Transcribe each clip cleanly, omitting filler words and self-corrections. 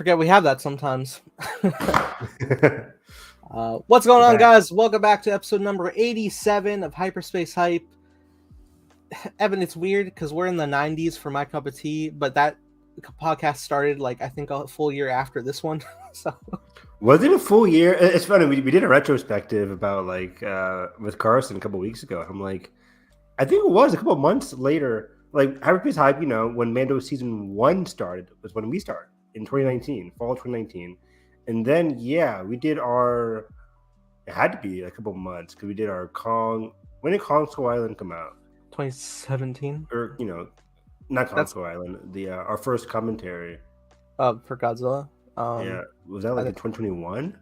forget we have that sometimes. What's going on, guys? Welcome back to episode number 87 of Hyperspace Hype. Evan, it's weird because we're in the 90s for my cup of tea, but that podcast started I think a full year after this one. So was it a full year? It's funny. We did a retrospective about with Carson a couple weeks ago. I'm like, I think it was a couple months later. Hyperspace Hype, when Mando season 1 started was when we started in 2019, fall 2019, and then we did our. It had to be a couple months because we did our Kong. When did Kong Skull Island come out? 2017, or not Kong Skull Island. The our first commentary. For Godzilla. Was that in 2021?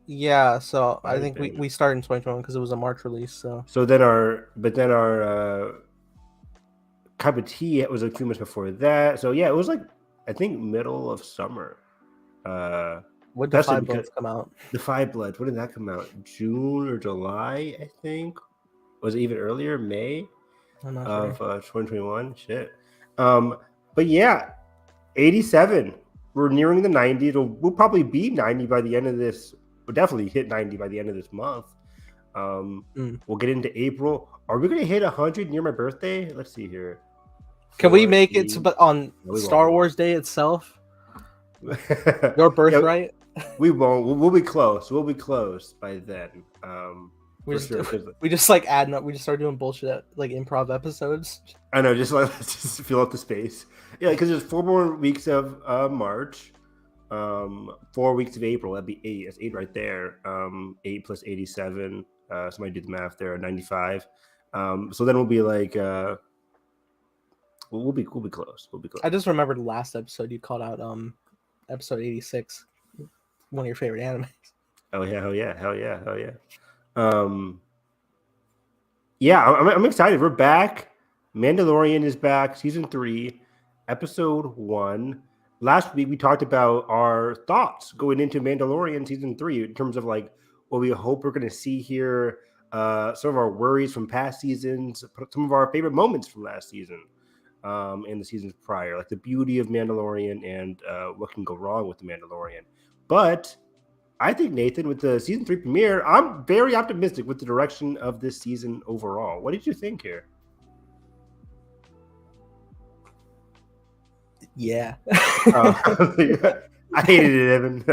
Yeah. So I think we started in 2021 because it was a March release. So then our cup of tea was a few months before that. So it was I think middle of summer. When did Five Bloods come out? The Five Bloods. When did that come out? June or July, I think. Was it even earlier? May of 2021. Shit. But 87. We're nearing the 90. We'll probably be 90 by the end of this. We'll definitely hit 90 by the end of this month. We'll get into April. Are we going to hit 100 near my birthday? Let's see here. Can we make it on Star Wars Day itself? Your birthright? We won't. We'll be close. We'll be close by then. We just adding up. We just start doing bullshit improv episodes. I know, just fill up the space. Yeah, because there's 4 more weeks of March, 4 weeks of April. That'd be 8. That's 8 right there. 8 plus 87. Somebody do the math there. 95. So then we'll be we'll be close. We'll be close. I just remembered the last episode you called out. Episode 86, one of your favorite animes. Oh yeah, hell yeah. I'm excited. We're back. Mandalorian is back. Season 3, episode 1. Last week we talked about our thoughts going into Mandalorian season 3 in terms of what we hope we're going to see here. Some of our worries from past seasons, some of our favorite moments from last season, and the seasons prior, the beauty of Mandalorian and what can go wrong with the Mandalorian. But I think, Nathan, with the season 3 premiere, I'm very optimistic with the direction of this season overall. What did you think here? Yeah. I hated it, Evan.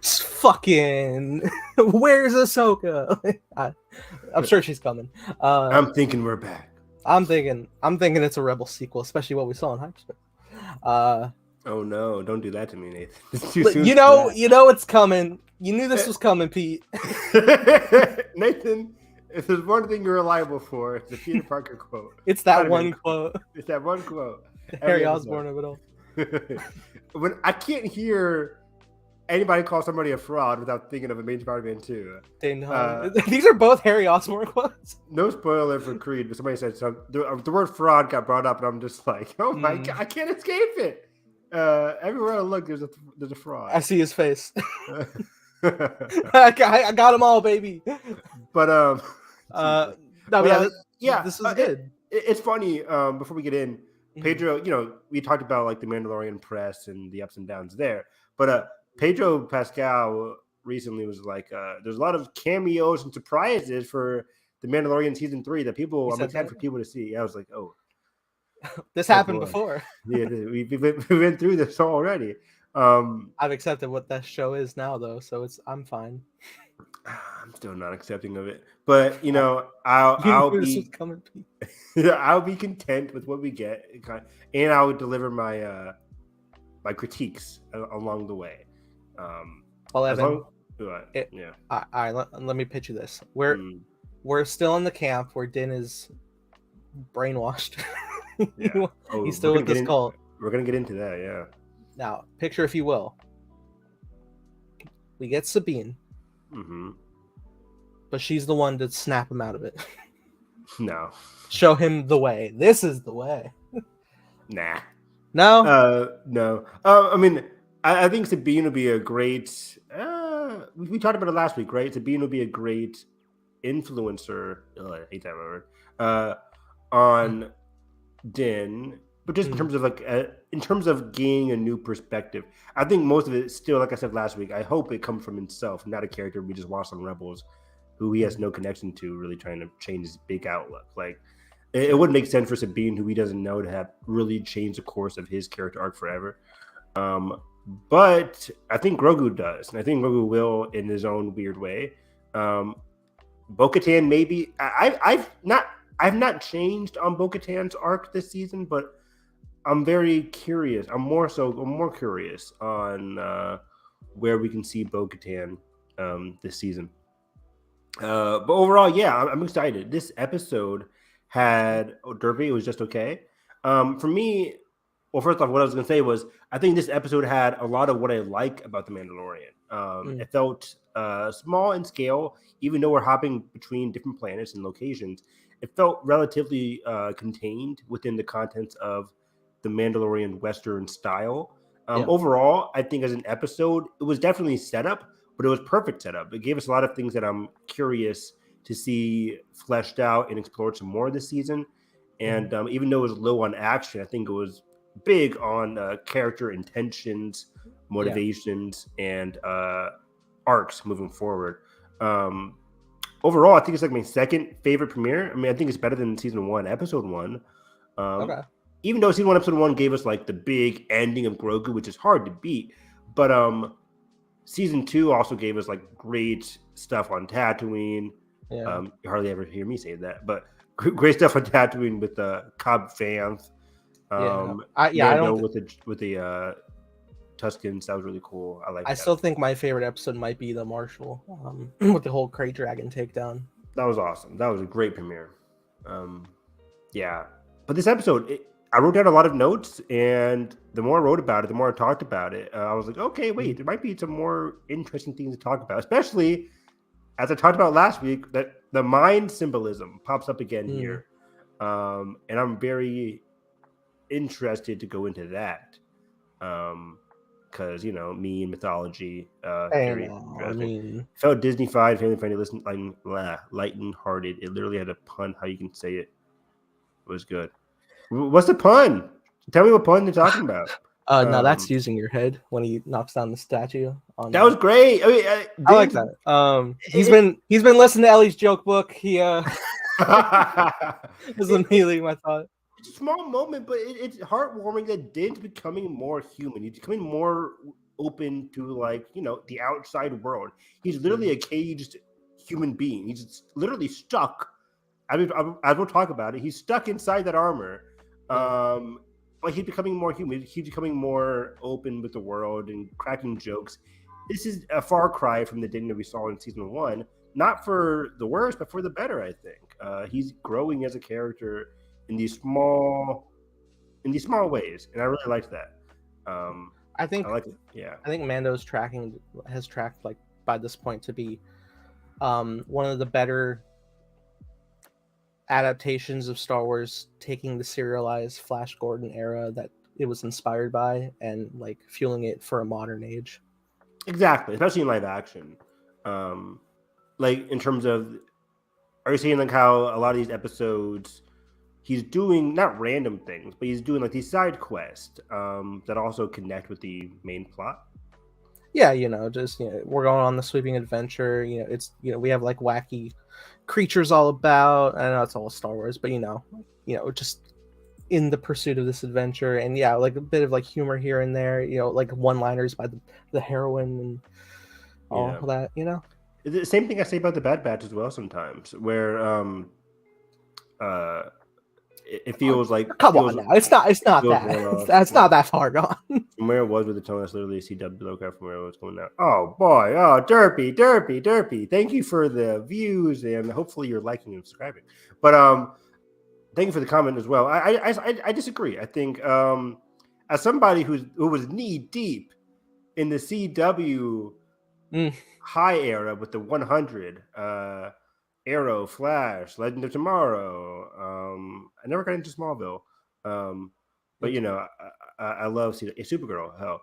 Fucking, where's Ahsoka? I'm sure she's coming. I'm thinking we're back. I'm thinking it's a Rebel sequel, especially what we saw in Hyperspace. Oh no! Don't do that to me, Nathan. It's too soon. You know it's coming. You knew this was coming, Pete. Nathan, if there's one thing you're reliable for, it's the Peter Parker quote. It's that one quote. It's that one quote. Harry Osborn of it all. When I can't hear anybody call somebody a fraud without thinking of Amazing Spider-Man 2. These are both Harry Osborn quotes. No spoiler for Creed, but somebody said something. The word fraud got brought up, and I'm just like, oh my God, I can't escape it. Everywhere I look, there's a fraud. I see his face. I got them all, baby. But this is good. It's funny. Before we get in, Pedro, we talked about the Mandalorian press and the ups and downs there, but Pedro Pascal recently was there's a lot of cameos and surprises for the Mandalorian season 3 that I'm excited for people to see. I was like, oh. This happened before. Yeah, we went through this already. I've accepted what that show is now, though, so I'm fine. I'm still not accepting of it, but I'll be I'll be content with what we get, and I would deliver my my critiques along the way. Evan, all right. Let me pitch you this. We're still in the camp where Din is brainwashed. Yeah. He's still with this cult. We're gonna get into that, yeah. Now, picture, if you will, we get Sabine, but she's the one to snap him out of it. No. Show him the way. This is the way. Nah. No. No. I mean, I think Sabine would be a great. We talked about it last week, right? Sabine would be a great influencer. I hate that word. On Din, but just in terms of in terms of gaining a new perspective, I think most of it still, like I said last week, I hope it comes from himself, not a character we just watched on Rebels, who he has no connection to, really trying to change his big outlook. Like, it wouldn't make sense for Sabine, who he doesn't know, to have really changed the course of his character arc forever. But I think Grogu does, and I think Grogu will in his own weird way. Bo-Katan, maybe. I've not changed on Bo-Katan's arc this season, but I'm very curious. I'm more curious on where we can see Bo-Katan this season. But overall, yeah, I'm excited. This episode had Derby. It was just okay. For me, well, first off, what I was going to say was I think this episode had a lot of what I like about The Mandalorian. It felt small in scale, even though we're hopping between different planets and locations. It felt relatively contained within the contents of the Mandalorian Western style. Overall, I think as an episode, it was definitely set up, but it was perfect setup. It gave us a lot of things that I'm curious to see fleshed out and explored some more this season. And even though it was low on action, I think it was big on character intentions, motivations, and arcs moving forward. Overall, I think it's like my second favorite premiere. I mean, I think it's better than season 1, episode 1. Okay. Even though season 1, episode 1 gave us like the big ending of Grogu, which is hard to beat, but season 2 also gave us like great stuff on Tatooine. You hardly ever hear me say that, but great stuff on Tatooine with Cobb Vanth. I don't with the Tuskens. That was really cool. I still think my favorite episode might be the Marshal with the whole Krayt Dragon takedown. That was awesome. That was a great premiere. But this episode, I wrote down a lot of notes, and the more I wrote about it, the more I talked about it. I was like, okay, wait, there might be some more interesting things to talk about, especially as I talked about last week, that the mind symbolism pops up again here. And I'm very interested to go into that. Because, me and mythology, very interesting. Felt Disney-fied, family-friendly, lighten-hearted. It literally had a pun, how you can say it. It was good. What's the pun? Tell me what pun they're talking about. No, that's using your head when he knocks down the statue. That was great. I mean, I like that. He's been listening to Ellie's joke book. He this is immediately my thought. It's a small moment, but it's heartwarming that Din's becoming more human. He's becoming more open to the outside world. He's literally a caged human being. He's literally stuck. As we'll talk about it, he's stuck inside that armor. But he's becoming more human. He's becoming more open with the world and cracking jokes. This is a far cry from the Din that we saw in season 1. Not for the worse, but for the better, I think. He's growing as a character in these small ways, and I really liked that. I think Mando's has tracked by this point to be one of the better adaptations of Star Wars, taking the serialized Flash Gordon era that it was inspired by and fueling it for a modern age. Exactly, especially in live action. In terms of, are you seeing how a lot of these episodes he's doing not random things, but he's doing these side quests that also connect with the main plot? Yeah, we're going on the sweeping adventure. It's we have wacky creatures all about. I know it's all Star Wars, but just in the pursuit of this adventure, and a bit of humor here and there. One-liners by the heroine and all that. The same thing I say about the Bad Batch as well. Sometimes where it feels come on now, it's not that that's not that far gone. From where it was with the tone, that's literally a CW logo from where it was going out. Oh boy, Derpy, thank you for the views, and hopefully you're liking and subscribing. But thank you for the comment as well. I disagree. I think as somebody who was knee deep in the CW high era with the 100 Arrow, Flash, Legend of Tomorrow. I never got into Smallville, but I love Supergirl. Hell,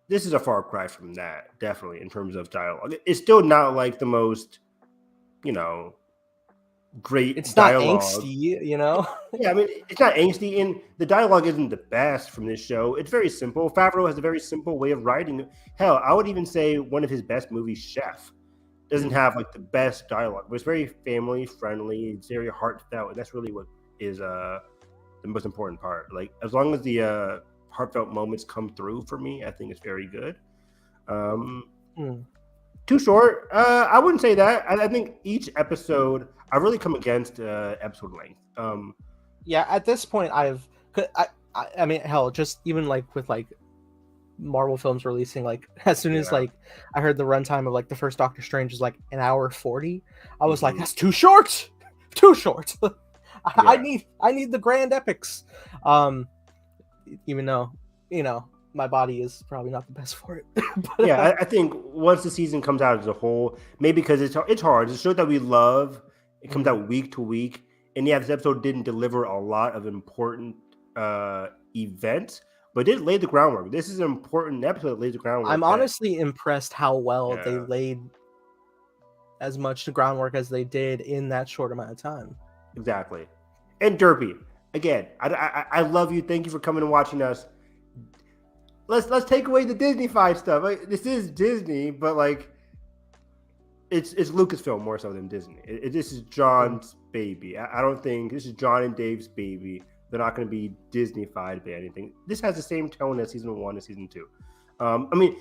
this is a far cry from that, definitely in terms of dialogue. It's still not the most, great It's not dialogue. angsty, you know. Yeah, I mean, it's not angsty, and the dialogue isn't the best from this show. It's very simple. Favreau has a very simple way of writing. Hell, I would even say one of his best movies, Chef, doesn't have like the best dialogue, but it's very family friendly. It's very heartfelt, and that's really what is the most important part. Like, as long as the heartfelt moments come through for me, I think it's very good. Too short? I wouldn't say that. I think each episode, I really come against episode length. Yeah, at this point, I mean, hell, just even like with like Marvel films releasing, like as soon as like I heard the runtime of like the first Doctor Strange is like an hour 40, I was like, that's too short, too short. I need the grand epics. Even though, you know, my body is probably not the best for it. But, yeah, I think once the season comes out as a whole, maybe because it's hard. It's a show that we love. It comes out week to week, and yeah, this episode didn't deliver a lot of important events, but it did lay the groundwork. This is an important episode that lays the groundwork. I'm honestly impressed how well they laid as much groundwork as they did in that short amount of time. Exactly. And Derpy, again, I love you. Thank you for coming and watching us. Let's take away the Disney-fied stuff. Like, this is Disney, but like it's Lucasfilm more so than Disney. This is John's baby. I don't think this is John and Dave's baby. They're not going to be Disney-fied by anything. This has the same tone as season 1 and season 2. I mean,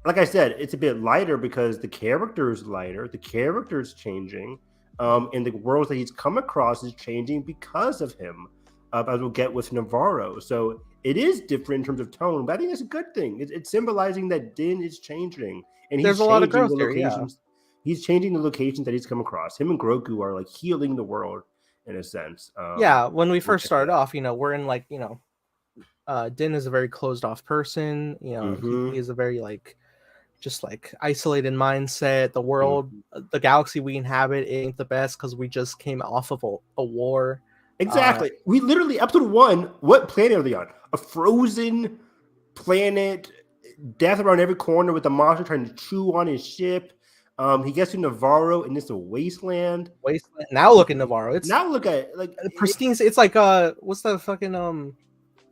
like I said, it's a bit lighter because the character is lighter. The character is changing. And the worlds that he's come across is changing because of him, as we'll get with Navarro. So it is different in terms of tone, but I think that's a good thing. It's symbolizing that Din is changing, and there's a lot of growth there. He's changing the locations that he's come across. Him and Grogu are like healing the world in a sense. When we first started off, you know, we're in like, you know, Din is a very closed off person. You know, he is a very like just like isolated mindset. The world, the galaxy we inhabit ain't the best because we just came off of a war. Exactly. We literally, episode 1, what planet are they on? A frozen planet, death around every corner with a monster trying to chew on his ship. He gets to Navarro and it's a wasteland. Now look at Navarro. Now look at like pristine. It's like what's the fucking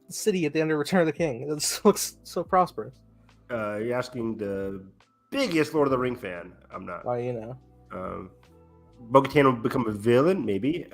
city at the end of Return of the King? It looks so prosperous. You're asking the biggest Lord of the Ring fan. I'm not. Well, you know. Bo-Katan will become a villain, maybe.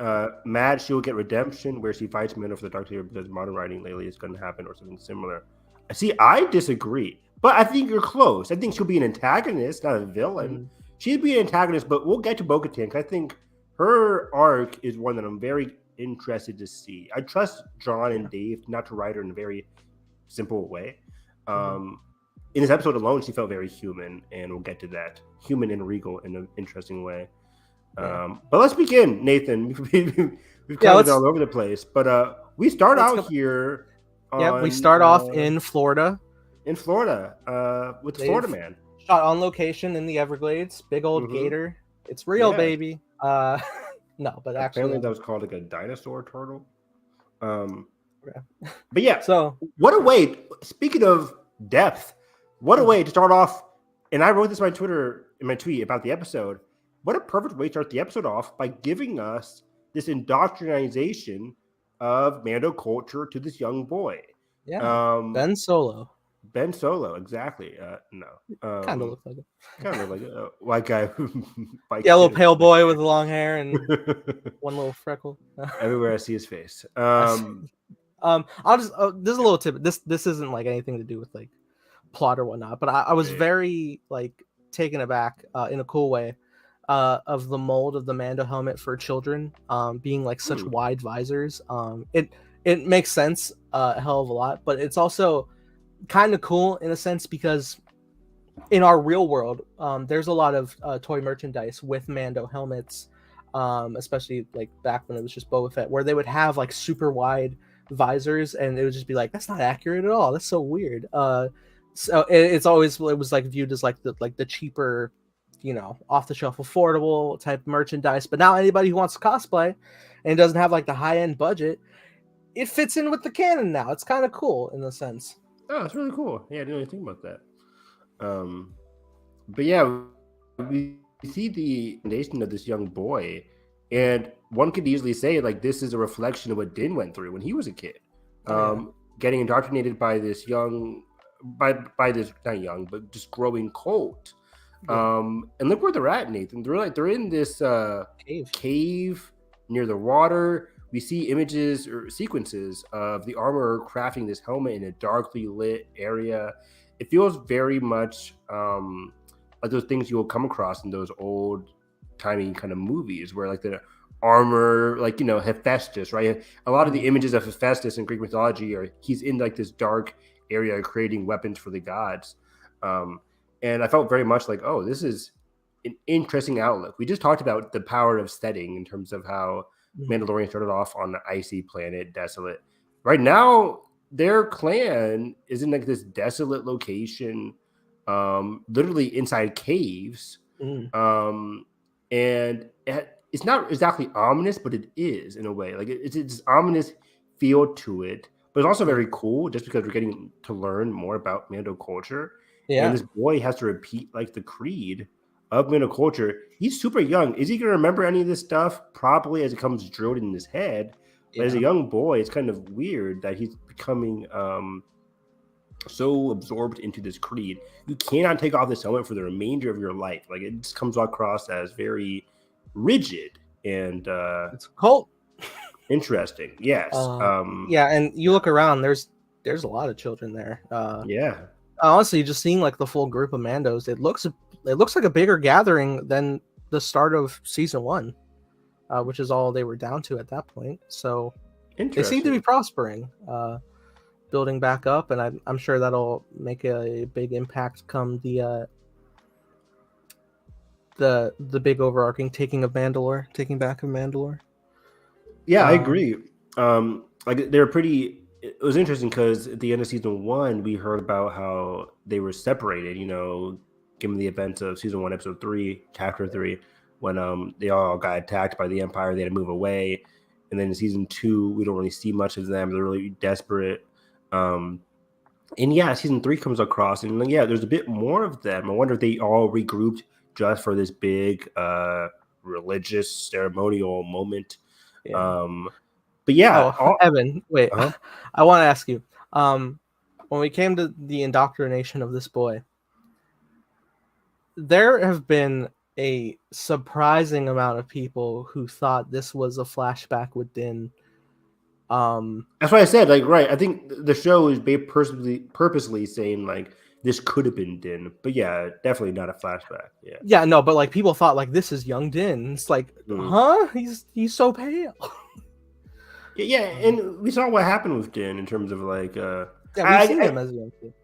Mad, she will get redemption where she fights Mando for the Dark Saber because modern writing lately is going to happen or something similar. See, I disagree, but I think you're close. I think she'll be an antagonist, not a villain. She'd be an antagonist, but we'll get to Bo-Katan because I think her arc is one that I'm very interested to see. I trust John and Dave not to write her in a very simple way. In this episode alone, she felt very human, and we'll get to that. Human and regal in an interesting way. But let's begin, Nathan. We've covered it all over the place, but we start out here. We start off in Florida. In Florida, with the Florida man. Shot on location in the Everglades. Big old gator. It's real, baby. No, but actually, apparently that was called like a dinosaur turtle. But yeah. So what a way. Speaking of depth, what a way to start off. And I wrote this on my Twitter in my tweet about the episode. What a perfect way to start the episode off by giving us this indoctrination of Mando culture to this young boy. Yeah. Ben Solo. Ben Solo, exactly. No. Kind of looks like it. Kind of like a white guy. Yellow pale boy with long hair and one little freckle. Everywhere I see his face. I'll just this is a little tip. This isn't like anything to do with like plot or whatnot, but I was very like taken aback in a cool way of the mold of the Mando helmet for children being like such wide visors. It makes sense a hell of a lot, but it's also kind of cool in a sense because in our real world there's a lot of toy merchandise with Mando helmets, especially like back when it was just Boba Fett, where they would have like super wide visors and it would just be like, that's not accurate at all, that's so weird. So it was like viewed as like the cheaper, you know, off the shelf affordable type merchandise. But now anybody who wants to cosplay and doesn't have like the high end budget, it fits in with the canon now. It's kind of cool in the sense. Oh, it's really cool. Yeah, I didn't really think about that. But yeah, we see the nation of this young boy And one could easily say, like, this is a reflection of what Din went through when he was a kid. Getting indoctrinated by this by this, not young, but just growing cult. And look where they're at, Nathan. They're in this cave near the water. We see images or sequences of the armorer crafting this helmet in a darkly lit area. It feels very much like those things you will come across in those old timey kind of movies where like the armor, like, you know, Hephaestus, right? A lot of the images of Hephaestus in Greek mythology are he's in like this dark area creating weapons for the gods. And I felt very much like, oh, this is an interesting outlook. We just talked about the power of setting in terms of how Mandalorian started off on the icy planet, desolate. Right now, their clan is in like this desolate location, literally inside caves. And it's not exactly ominous, but it is in a way. Like it's this ominous feel to it, but it's also very cool just because we're getting to learn more about Mando culture. Yeah. And this boy has to repeat like the creed of Mando culture. He's super young. Is he going to remember any of this stuff? Probably, as it comes drilled in his head. But as a young boy, it's kind of weird that he's becoming so absorbed into this creed. You cannot take off this helmet for the remainder of your life. Like it just comes across as very rigid and it's cult. Interesting. Yes. Yeah, and you look around, there's a lot of children there. Honestly, just seeing like the full group of Mandos, it looks like a bigger gathering than the start of season 1, which is all they were down to at that point. So they seem to be prospering, building back up, and I'm sure that'll make a big impact come the big overarching taking back of Mandalore. Yeah, I agree. Like they're pretty. It was interesting because at the end of season 1, we heard about how they were separated. You know, given the events of season 1, episode 3, chapter 3, when they all got attacked by the Empire, they had to move away. And then in season 2, we don't really see much of them. They're really desperate. And yeah, season 3 comes across, and yeah, there's a bit more of them. I wonder if they all regrouped just for this big religious ceremonial moment. Yeah. But yeah, Evan, wait, I want to ask you, when we came to the indoctrination of this boy, there have been a surprising amount of people who thought this was a flashback with Din. That's why I said, like, right, I think the show is purposely saying like this could have been Din, but yeah, definitely not a flashback. Yeah, no, but like people thought like this is young Din. It's like, huh? He's so pale. Yeah, and we saw what happened with Din in terms of like. We've seen him as a young kid.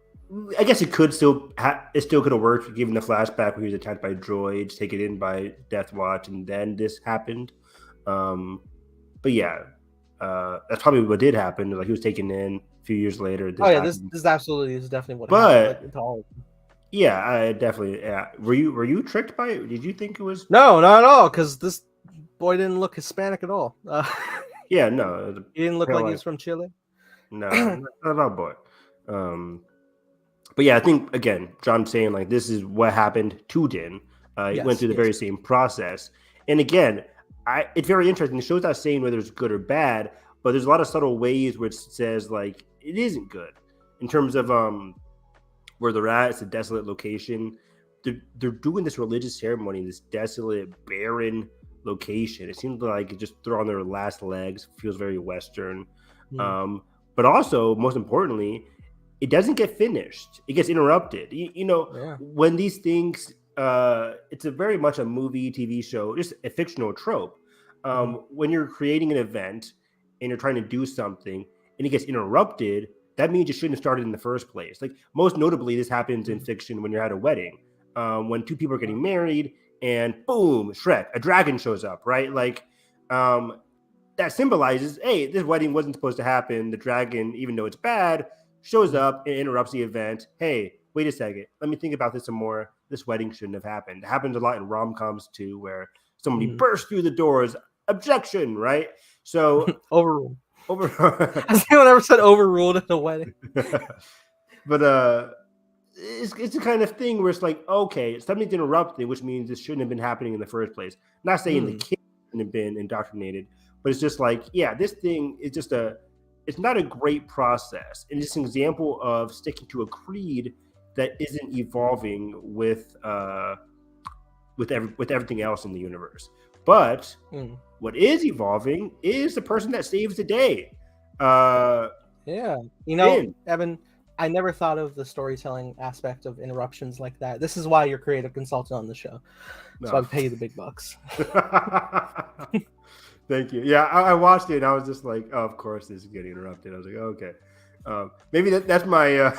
I guess it could still could have worked given the flashback where he was attacked by droids, taken in by Death Watch, and then this happened. But yeah, that's probably what did happen. Like he was taken in a few years later. This absolutely is definitely what happened. But yeah, I definitely. Yeah, were you tricked by it? Did you think it was? No, not at all. Because this boy didn't look Hispanic at all. Yeah, no. He didn't look like he was from Chile. No, not at all, boy. But yeah, I think again, John's saying like this is what happened to Din. He went through the very same process, and again, it's very interesting. The show's not saying whether it's good or bad, but there's a lot of subtle ways which says like it isn't good in terms of where they're at. It's a desolate location. They're doing this religious ceremony in this desolate, barren location. It seems like it just they're on their last legs. Feels very Western. But also, most importantly, it doesn't get finished. It gets interrupted. When these things, it's a very much a movie, TV show, just a fictional trope. When you're creating an event and you're trying to do something and it gets interrupted, that means you shouldn't have started in the first place. Like most notably, this happens in fiction when you're at a wedding, when two people are getting married and boom, Shrek, a dragon shows up, right? Like, that symbolizes, hey, this wedding wasn't supposed to happen. The dragon, even though it's bad, shows up and interrupts the event. Hey, wait a second. Let me think about this some more. This wedding shouldn't have happened. It happens a lot in rom-coms too, where somebody bursts through the doors. Objection, right? So overruled. Has anyone ever said overruled at a wedding? But it's the kind of thing where it's like, okay, something's interrupted, which means this shouldn't have been happening in the first place. Not saying the kid and been indoctrinated. But it's just like, yeah, this thing is just it's not a great process. And it's an example of sticking to a creed that isn't evolving with everything else in the universe. But what is evolving is the person that saves the day. Yeah. Evan, I never thought of the storytelling aspect of interruptions like that. This is why you're creative consultant on the show. So I pay you the big bucks. Thank you. Yeah, I watched it and I was just like, oh, of course this is getting interrupted. I was like, oh, okay. Maybe that's my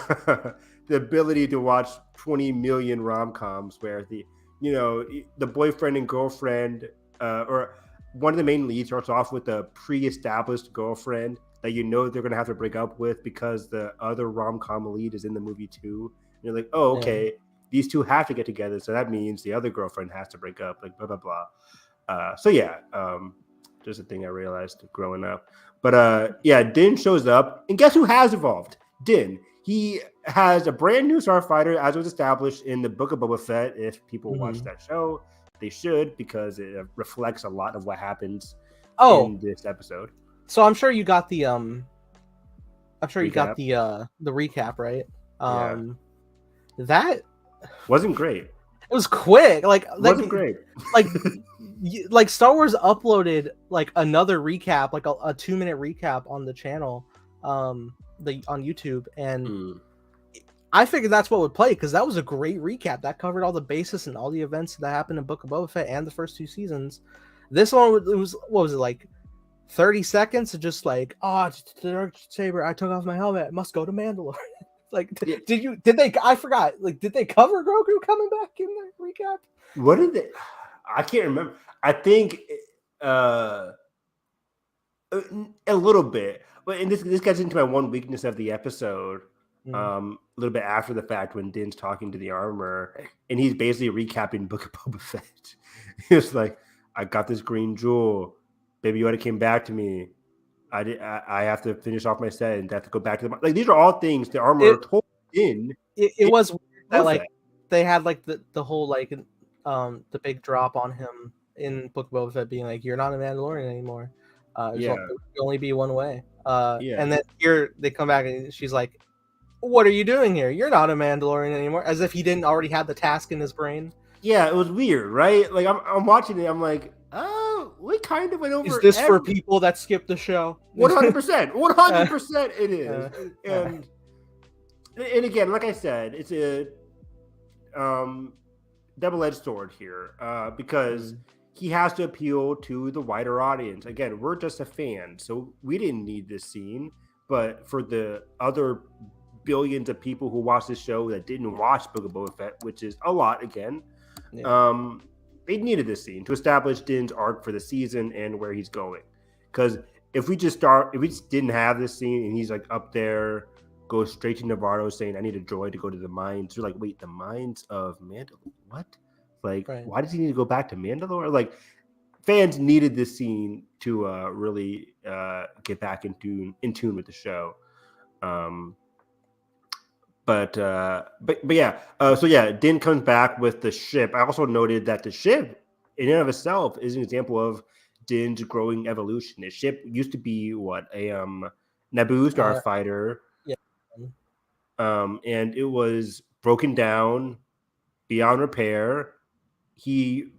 the ability to watch 20 million rom-coms where the boyfriend and girlfriend or one of the main leads starts off with a pre-established girlfriend that they're going to have to break up with because the other rom-com lead is in the movie too. And you're like, oh, okay. Yeah. These two have to get together, so that means the other girlfriend has to break up, like blah, blah, blah. So yeah, just a thing I realized growing up. But yeah, Din shows up, and guess who has evolved? Din. He has a brand new starfighter, as was established in the Book of Boba Fett. If people watch that show, they should, because it reflects a lot of what happens in this episode. So I'm sure you got the the recap, right? That wasn't great. It was quick. Wasn't great. Like Star Wars uploaded like another recap, like a 2-minute recap on the channel, on YouTube, and I figured that's what would play because that was a great recap that covered all the basis and all the events that happened in Book of Boba Fett and the first 2 seasons. This one, it was, what was it, like 30 seconds of just like, the dark saber, I took off my helmet, I must go to Mandalore. Like, did they? I forgot. Like, did they cover Grogu coming back in the recap? What did they? I can't remember. I think a little bit, but and this gets into my one weakness of the episode. A little bit after the fact, when Din's talking to the armor, and he's basically recapping Book of Boba Fett. He was like, "I got this green jewel. Baby Yoda came back to me. I have to finish off my set and I have to go back to the these are all things the armor told Din. It was weird that like they had like the whole like the big drop on him in Book of Boba Fett being like, you're not a Mandalorian anymore. It can only be one way. And then here they come back and she's like, what are you doing here? You're not a Mandalorian anymore, as if he didn't already have the task in his brain. Yeah, it was weird, right? Like I'm watching it, I'm like, oh, we kind of went over. Is this for people that skip the show? 100%, 100% it is. And again, like I said, it's a double-edged sword here because he has to appeal to the wider audience. Again, we're just a fan, so we didn't need this scene. But for the other billions of people who watch this show that didn't watch Book of Boba Fett, which is a lot again, they needed this scene to establish Din's arc for the season and where he's going. Because if we just didn't have this scene and he's like up there, goes straight to Navarro saying, I need a droid to go to the mines. You're like, wait, the mines of Mandalore? What? Like, why does he need to go back to Mandalore? Like, fans needed this scene to really get back in tune with the show. But yeah. So yeah, Din comes back with the ship. I also noted that the ship, in and of itself, is an example of Din's growing evolution. His ship used to be a Naboo starfighter, and it was broken down beyond repair. He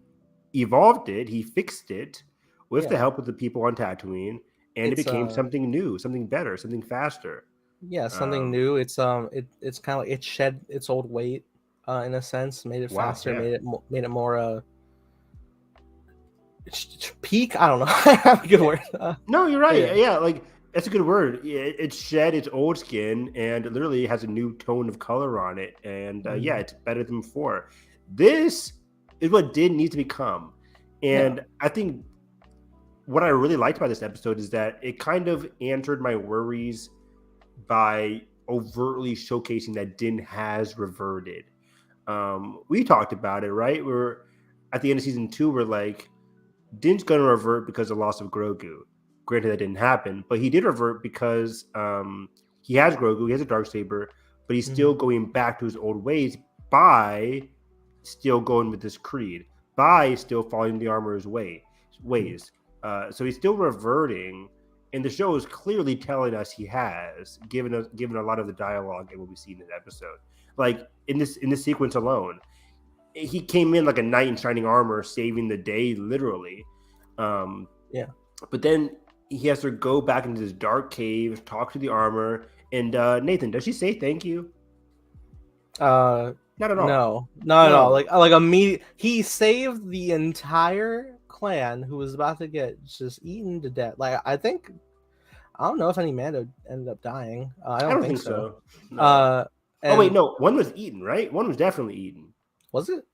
evolved it. He fixed it with the help of the people on Tatooine, and it became something new, something better, something faster. Yeah, something new. It's kind of like it shed its old weight in a sense, made it faster, made it more peak. I don't know. Good word. No, you're right. Yeah, like that's a good word. It shed its old skin and it literally has a new tone of color on it. And it's better than before. This is what Din needs to become. And I think what I really liked about this episode is that it kind of answered my worries by overtly showcasing that Din has reverted. We talked about it, right? We're at the end of season 2, we're like, Din's going to revert because of the loss of Grogu. Granted, that didn't happen, but he did revert because he has Grogu, he has a Darksaber, but he's still going back to his old ways by still going with this creed, by still following the armorer's way. ways. So he's still reverting, and the show is clearly telling us he has, given a lot of the dialogue and what we see in this episode. Like in this sequence alone, he came in like a knight in shining armor, saving the day, literally. But then he has to go back into this dark cave, talk to the armor, and Nathan, does she say thank you? Not at all. No, not at all. Like immediate, he saved the entire clan who was about to get just eaten to death. Like I don't know if any Mando ended up dying. I don't think so. No. Oh wait, no, one was eaten, right? One was definitely eaten. Was it?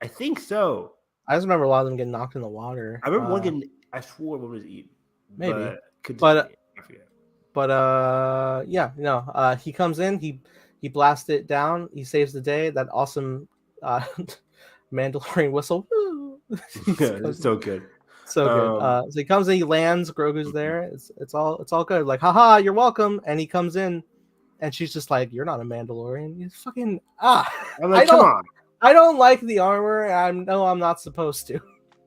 I think so. I just remember a lot of them getting knocked in the water. I remember one getting. I swore one was eaten. Maybe, but I forget. Yeah, no. He comes in. He blasts it down. He saves the day. That awesome Mandalorian whistle. It's so good. So good. So he comes in, he lands, Grogu's there. It's all good. Like, haha, you're welcome. And he comes in, and she's just like, "You're not a Mandalorian. You fucking I'm like, come on. I don't like the armor. I know I'm not supposed to.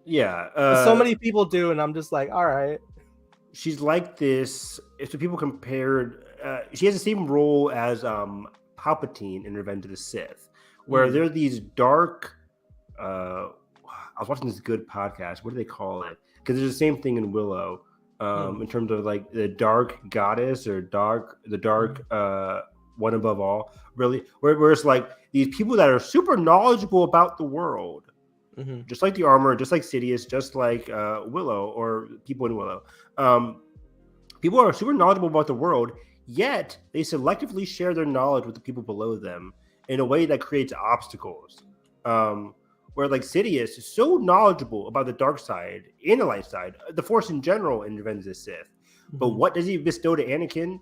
Yeah. So many people do, and I'm just like, all right. She's like this. So people compared. She has the same role as Palpatine in Revenge of the Sith, where there are these dark. I was watching this good podcast. What do they call it? Because there's the same thing in Willow, in terms of like the dark goddess or the dark one above all. Really, where it's like these people that are super knowledgeable about the world, just like the armor, just like Sidious, just like Willow or people in Willow. People are super knowledgeable about the world, yet they selectively share their knowledge with the people below them in a way that creates obstacles. Where like Sidious is so knowledgeable about the dark side and the light side, the Force in general in Revenge of the Sith. But what does he bestow to Anakin?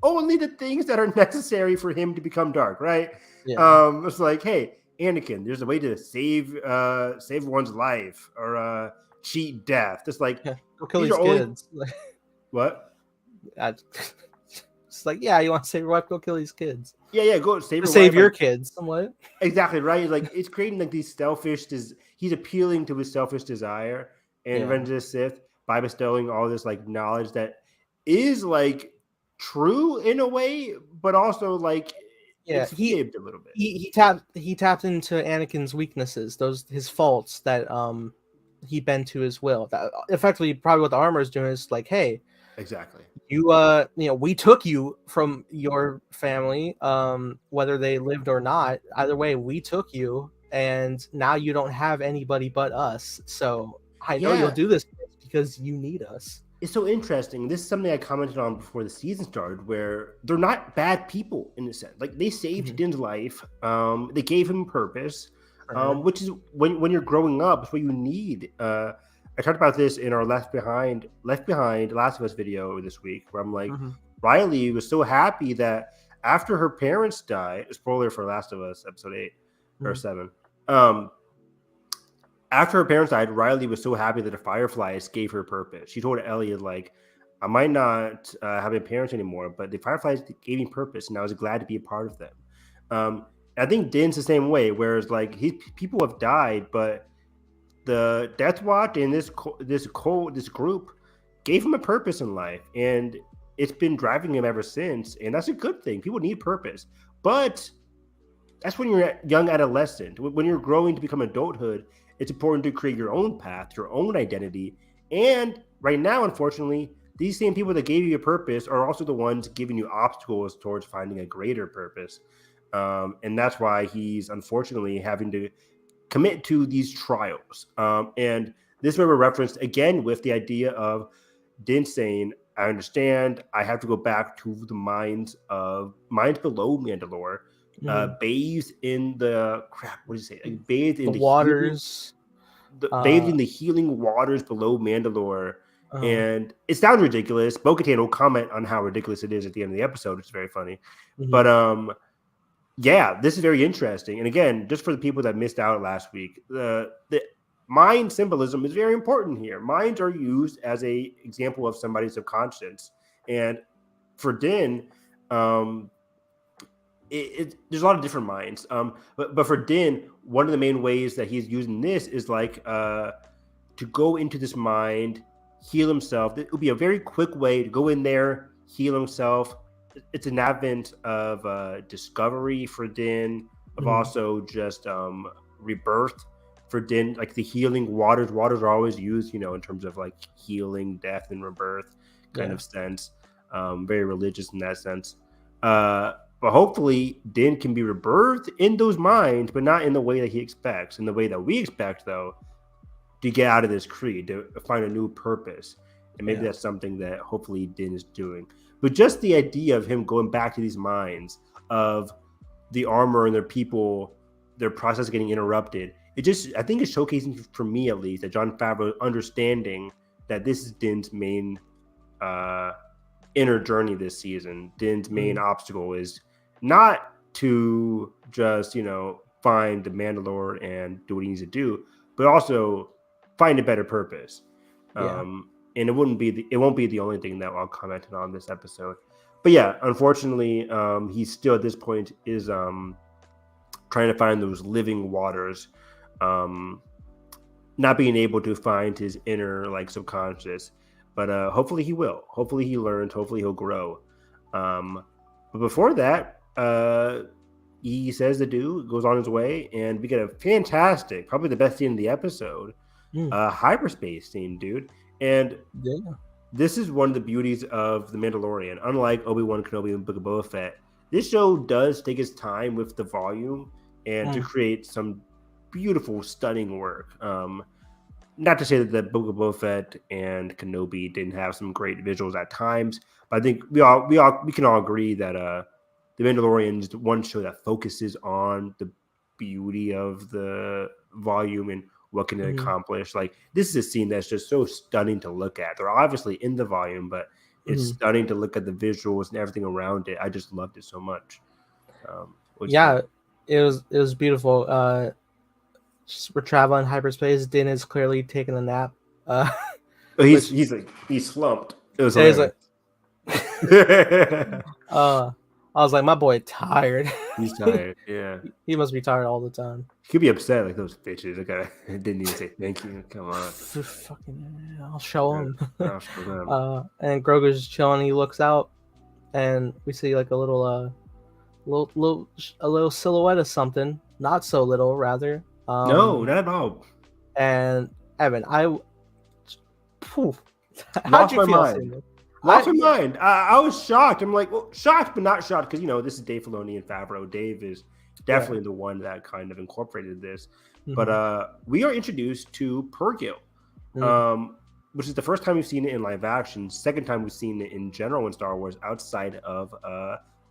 Only the things that are necessary for him to become dark, right? Yeah. It's like, hey, Anakin, there's a way to save one's life or cheat death. Just like go kill these kids. What? It's like, yeah, you want to save your wife? Go kill these kids. Yeah, go save your kids. What? Exactly right. Like it's creating like these selfish. He's appealing to his selfish desire and Revenge of the Sith by bestowing all this like knowledge that is like true in a way, but also like it's saved a little bit. He tapped into Anakin's weaknesses, his faults that he bent to his will. That effectively probably what the armor is doing is like, hey. Exactly. We took you from your family, whether they lived or not. Either way, we took you, and now you don't have anybody but us. So I know you'll do this because you need us. It's so interesting. This is something I commented on before the season started, where they're not bad people in a sense. Like they saved Din's life. They gave him purpose, which is when you're growing up, it's what you need. I talked about this in our Left Behind Last of Us video this week, where I'm like, Riley was so happy that after her parents died, spoiler for Last of Us episode 8 or 7, after her parents died, Riley was so happy that the Fireflies gave her purpose. She told Elliot, like, I might not have any parents anymore, but the Fireflies gave me purpose, and I was glad to be a part of them. I think Din's the same way, whereas like people have died, but the Death Watch and this group gave him a purpose in life, and it's been driving him ever since. And that's a good thing. People need purpose, but that's when you're a young adolescent. When you're growing to become adulthood, it's important to create your own path, your own identity. And right now, unfortunately, these same people that gave you a purpose are also the ones giving you obstacles towards finding a greater purpose. And that's why he's unfortunately having to commit to these trials. And this is where we're referenced again with the idea of Din saying, I understand, I have to go back to the mines below Mandalore, bathed in the bathed in the waters, bathed in the healing waters below Mandalore. And it sounds ridiculous. Bo-Katan will comment on how ridiculous it is at the end of the episode, which is very funny. But yeah, this is very interesting. And again, just for the people that missed out last week, the mind symbolism is very important here. Minds are used as a example of somebody's subconscious. And for Din, there's a lot of different minds. But for Din, one of the main ways that he's using this is like to go into this mind, heal himself. It would be a very quick way to go in there, heal himself. It's an advent of discovery for Din, of also just rebirth for Din, like the healing waters. Waters are always used, in terms of like healing, death, and rebirth kind of sense. Very religious in that sense. But hopefully Din can be rebirthed in those minds, but not in the way that he expects. In the way that we expect, though, to get out of this creed, to find a new purpose. And maybe that's something that hopefully Din is doing. But just the idea of him going back to these minds of the armor and their people, their process getting interrupted, I think it's showcasing, for me at least, that Jon Favreau understanding that this is Din's main inner journey this season. Din's main obstacle is not to just, find the Mandalore and do what he needs to do, but also find a better purpose. And it won't be the only thing that I'll comment on this episode. But yeah, unfortunately, he still at this point is trying to find those living waters, not being able to find his inner like subconscious. But hopefully he will. Hopefully he learns. Hopefully he'll grow. But before that, he says the dude goes on his way, and we get a fantastic, probably the best scene in the episode, hyperspace scene, dude. And this is one of the beauties of The Mandalorian. Unlike Obi-Wan Kenobi and Book of Boba Fett, this show does take its time with the volume and to create some beautiful, stunning work. Not to say that the Book of Boba Fett and Kenobi didn't have some great visuals at times, but I think we can all agree that The Mandalorian is one show that focuses on the beauty of the volume and what can it accomplish. Like, this is a scene that's just so stunning to look at. They're obviously in the volume, but it's stunning to look at the visuals and everything around it. I just loved it so much. It was beautiful. We're traveling hyperspace. Din is clearly taking a nap. He's slumped. It was hilarious. I was like, my boy tired. He's tired. Yeah, he must be tired all the time. He could be upset like those bitches. Like, I didn't even say thank you. Come on. Fucking, I'll show him. I'll show them. And Grogu's just chilling. He looks out, and we see like a little silhouette of something. Not so little, rather. No, not at all. And Evan, lost my mind. Lost my mind. I was shocked. I'm like, well, shocked, but not shocked, because this is Dave Filoni and Favreau. Dave is definitely the one that kind of incorporated this. But we are introduced to Purrgil, which is the first time we've seen it in live action. Second time we've seen it in general in Star Wars outside of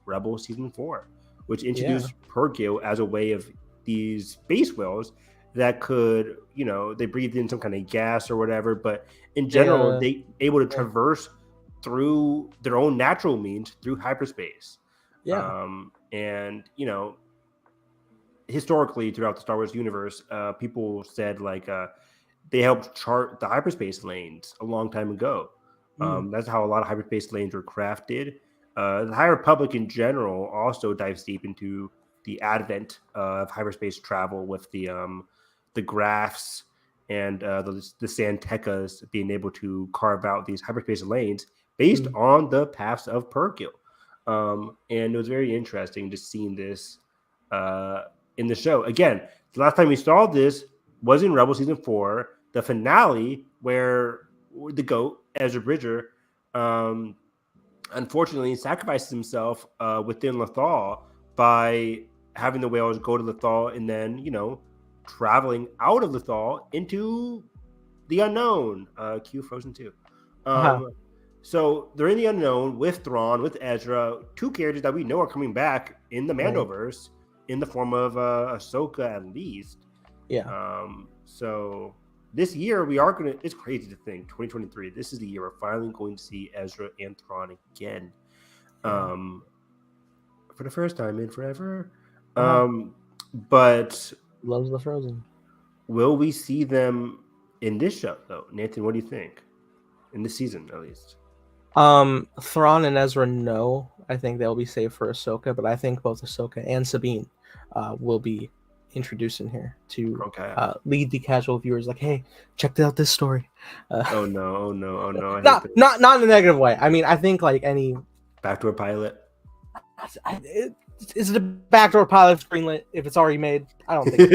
Rebels Season 4, which introduced Purrgil as a way of these space whales that could, they breathed in some kind of gas or whatever, but in general, they able to traverse through their own natural means through hyperspace. And historically throughout the Star Wars universe, people said like they helped chart the hyperspace lanes a long time ago. That's how a lot of hyperspace lanes were crafted. The High Republic in general also dives deep into the advent of hyperspace travel with the graphs and the Santekas being able to carve out these hyperspace lanes based on the paths of Purrgil. And it was very interesting just seeing this in the show. Again, the last time we saw this was in Rebel Season 4, the finale, where the GOAT, Ezra Bridger, unfortunately sacrifices himself within Lothal by having the whales go to Lothal and then, traveling out of Lothal into the unknown. Cue Frozen 2. So they're in the unknown with Thrawn, with Ezra, two characters that we know are coming back in the Mandoverse in the form of Ahsoka at least. So this year we are going to, it's crazy to think, 2023, this is the year we're finally going to see Ezra and Thrawn again. For the first time in forever. But loves the Frozen. Will we see them in this show though? Nathan, what do you think? In this season, at least. Thrawn and Ezra, no. I think they'll be saved for Ahsoka, but I think both Ahsoka and Sabine will be introduce in here to Okay. lead the casual viewers. Like, hey, check out this story. Oh no! I hate Not this. not in a negative way. I mean, I think like any Backdoor pilot. Is it a backdoor pilot greenlit if it's already made? I don't think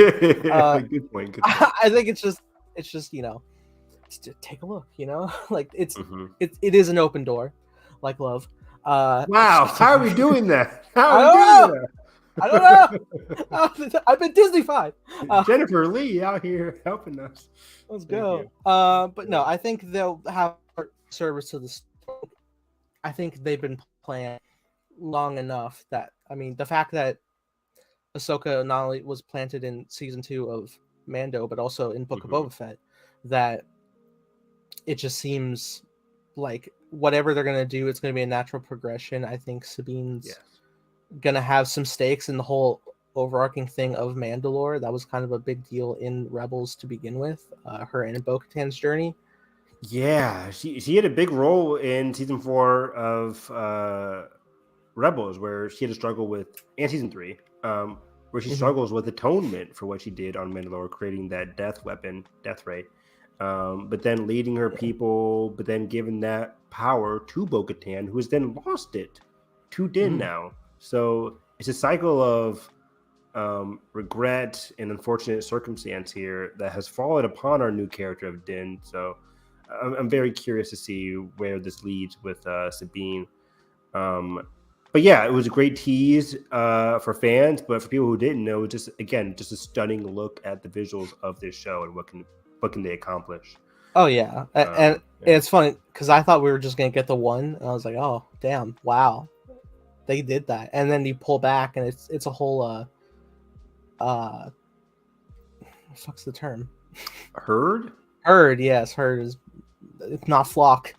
so. Good point. I think it's just just take a look, like it is an open door, like love. Wow, how are we doing that? I don't know. I've been Disney-fied. Jennifer Lee out here helping us. Let's go. But no, I think they'll have service to the story. I think they've been playing long enough that, I mean, the fact that Ahsoka not only was planted in season 2 of Mando, but also in Book of Boba Fett, that it just seems like whatever they're going to do, it's going to be a natural progression. I think Sabine's going to have some stakes in the whole overarching thing of Mandalore. That was kind of a big deal in Rebels to begin with, her and Bo-Katan's journey. Yeah, she had a big role in season 4 of Rebels, where she had to struggle with, and season 3, where she struggles with atonement for what she did on Mandalore, creating that death weapon, Death Ray. But then leading her people, but then giving that power to Bo-Katan, who has then lost it to Din now. So it's a cycle of regret and unfortunate circumstance here that has fallen upon our new character of Din. So I'm very curious to see where this leads with Sabine. But yeah, it was a great tease for fans, but for people who didn't know, just a stunning look at the visuals of this show and what can they accomplish. Oh yeah, and it's funny because I thought we were just gonna get the one, and I was like, oh damn, wow, they did that. And then you pull back, and it's a whole what's the term? Herd. Yes, herd is, it's not flock.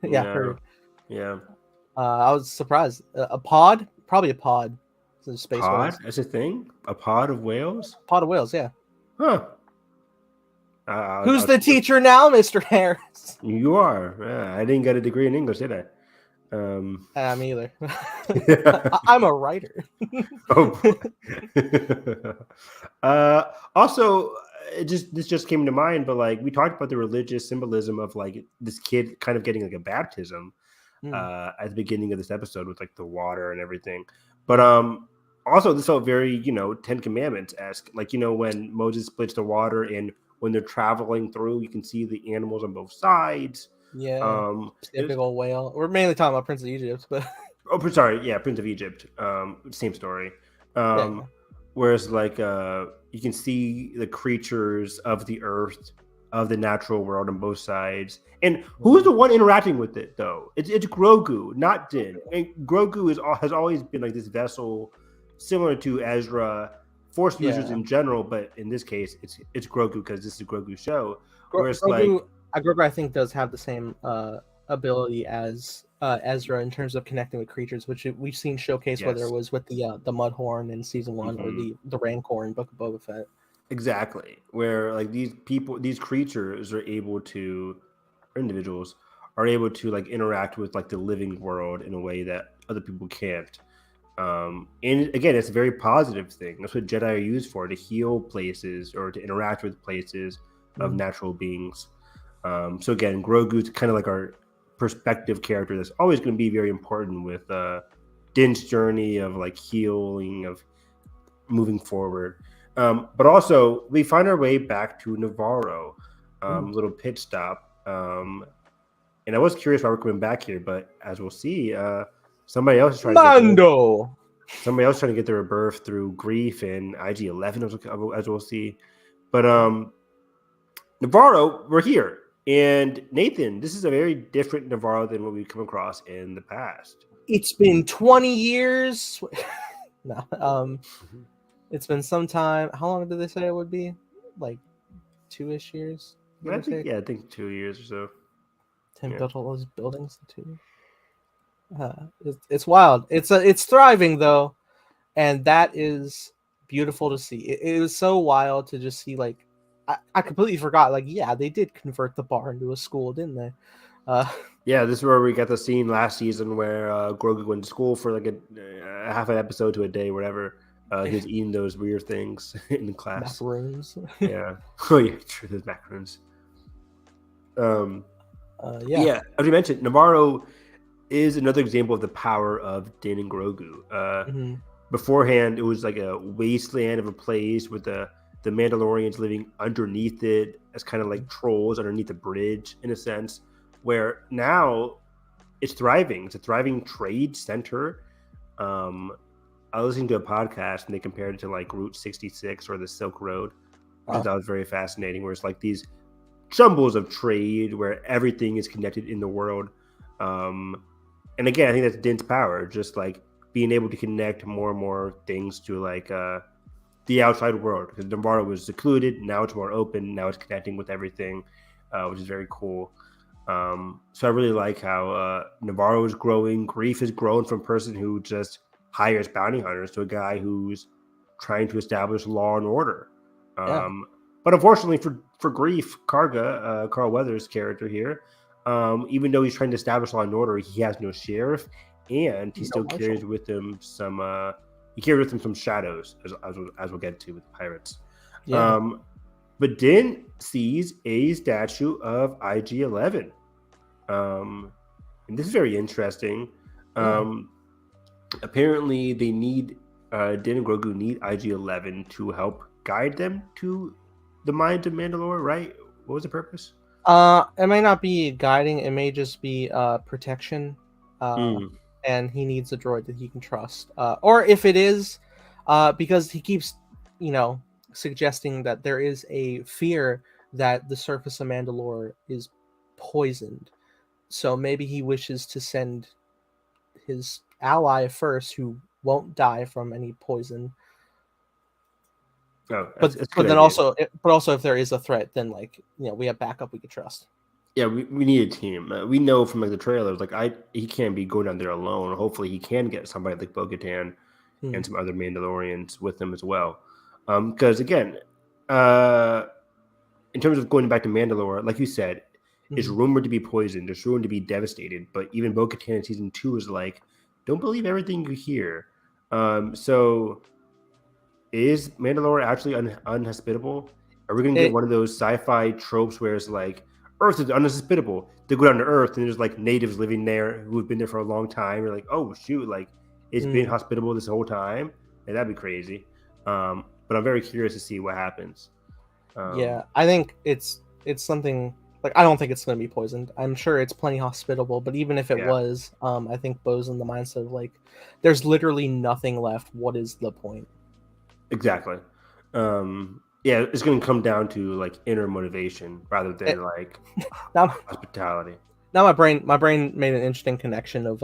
Herd. Yeah. I was surprised. A pod, probably a pod. Space pod? whales. That's a thing. A pod of whales. Pod of whales. Yeah. Huh. Who's the teacher now, Mr. Harris? You are. Yeah, I didn't get a degree in English, did I? Me either. I'm a writer. Also, this just came to mind, but like we talked about the religious symbolism of like this kid kind of getting like a baptism at the beginning of this episode with like the water and everything. But also this felt very, Ten Commandments-esque. Like, when Moses splits the water and when they're traveling through, you can see the animals on both sides. Yeah, big old whale. We're mainly talking about Prince of Egypt, but Prince of Egypt. Same story. Whereas like you can see the creatures of the earth, of the natural world on both sides. And who's the one interacting with it though? It's Grogu, not Din. And Grogu has always been like this vessel similar to Ezra, Force users in general, but in this case, it's Grogu because this is a Grogu show. Whereas Grogu, I think, does have the same ability as Ezra in terms of connecting with creatures, which we've seen showcased, whether it was with the Mudhorn in season 1 or the Rancor in Book of Boba Fett. Exactly, where like these creatures are able to, or individuals are able to like interact with like the living world in a way that other people can't. And again, it's a very positive thing. That's what Jedi are used for, to heal places or to interact with places of natural beings. So again, Grogu's kind of like our perspective character that's always going to be very important with Din's journey of like healing, of moving forward. But also, we find our way back to Navarro, little pit stop. And I was curious why we're coming back here, but as we'll see, somebody else is trying to get their rebirth through grief and IG-11, as we'll see. But Navarro, we're here. And Nathan, this is a very different Navarro than what we've come across in the past. It's been 20 years. No, it's been some time. How long did they say it would be? Like 2-ish years? I think 2 years or so. Tim built all those buildings in 2 years. It's wild. It's thriving though, and that is beautiful to see. It was so wild to just see. Like, I completely forgot. Like, yeah, they did convert the bar into a school, didn't they? Yeah, this is where we got the scene last season where Grogu went to school for like a half an episode to a day, whatever. He was eating those weird things in class. Macaroons. Yeah. Oh yeah, true. Those macaroons. Yeah. As you mentioned, Navarro is another example of the power of Din and Grogu. Beforehand, it was like a wasteland of a place with the Mandalorians living underneath it as kind of like trolls underneath the bridge, in a sense, where now it's thriving. It's a thriving trade center. I was listening to a podcast and they compared it to like Route 66 or the Silk Road, which I thought was very fascinating, where it's like these jumbles of trade where everything is connected in the world. And again, I think that's Din's power, just like being able to connect more and more things to like the outside world, because Navarro was secluded. Now it's more open. Now it's connecting with everything, which is very cool. So I really like how Navarro is growing. Grief has grown from a person who just hires bounty hunters to a guy who's trying to establish law and order. But unfortunately for Grief, Karga, Carl Weathers' character here, even though he's trying to establish law and order, he has no sheriff, and he still carries with him some shadows, as we'll get to with the pirates. But Din sees a statue of IG-11, and this is very interesting. Apparently, they need Din and Grogu need IG-11 to help guide them to the mines of Mandalore, right? What was the purpose? It may not be guiding. It may just be protection. And he needs a droid that he can trust. Or if it is, because he keeps, suggesting that there is a fear that the surface of Mandalore is poisoned. So maybe he wishes to send his ally first, who won't die from any poison. But then also if there is a threat, then we have backup we could trust. Yeah, we need a team. We know from the trailers, he can't be going down there alone. Hopefully, he can get somebody like Bo-Katan and some other Mandalorians with him as well. Because again, in terms of going back to Mandalore, like you said, it's rumored to be poisoned. It's rumored to be devastated. But even Bo-Katan in season 2 is like, don't believe everything you hear. So is Mandalore actually unhospitable? Are we going to get one of those sci-fi tropes where it's like, Earth is unhospitable? They go down to Earth and there's like natives living there who have been there for a long time. You're like, oh shoot, it's been hospitable this whole time? And that'd be crazy. But I'm very curious to see what happens. I think it's something I don't think it's going to be poisoned. I'm sure it's plenty hospitable, but even if it was, I think Bo's in the mindset of there's literally nothing left. What is the point? Exactly. It's going to come down to inner motivation rather than hospitality. Now my brain made an interesting connection of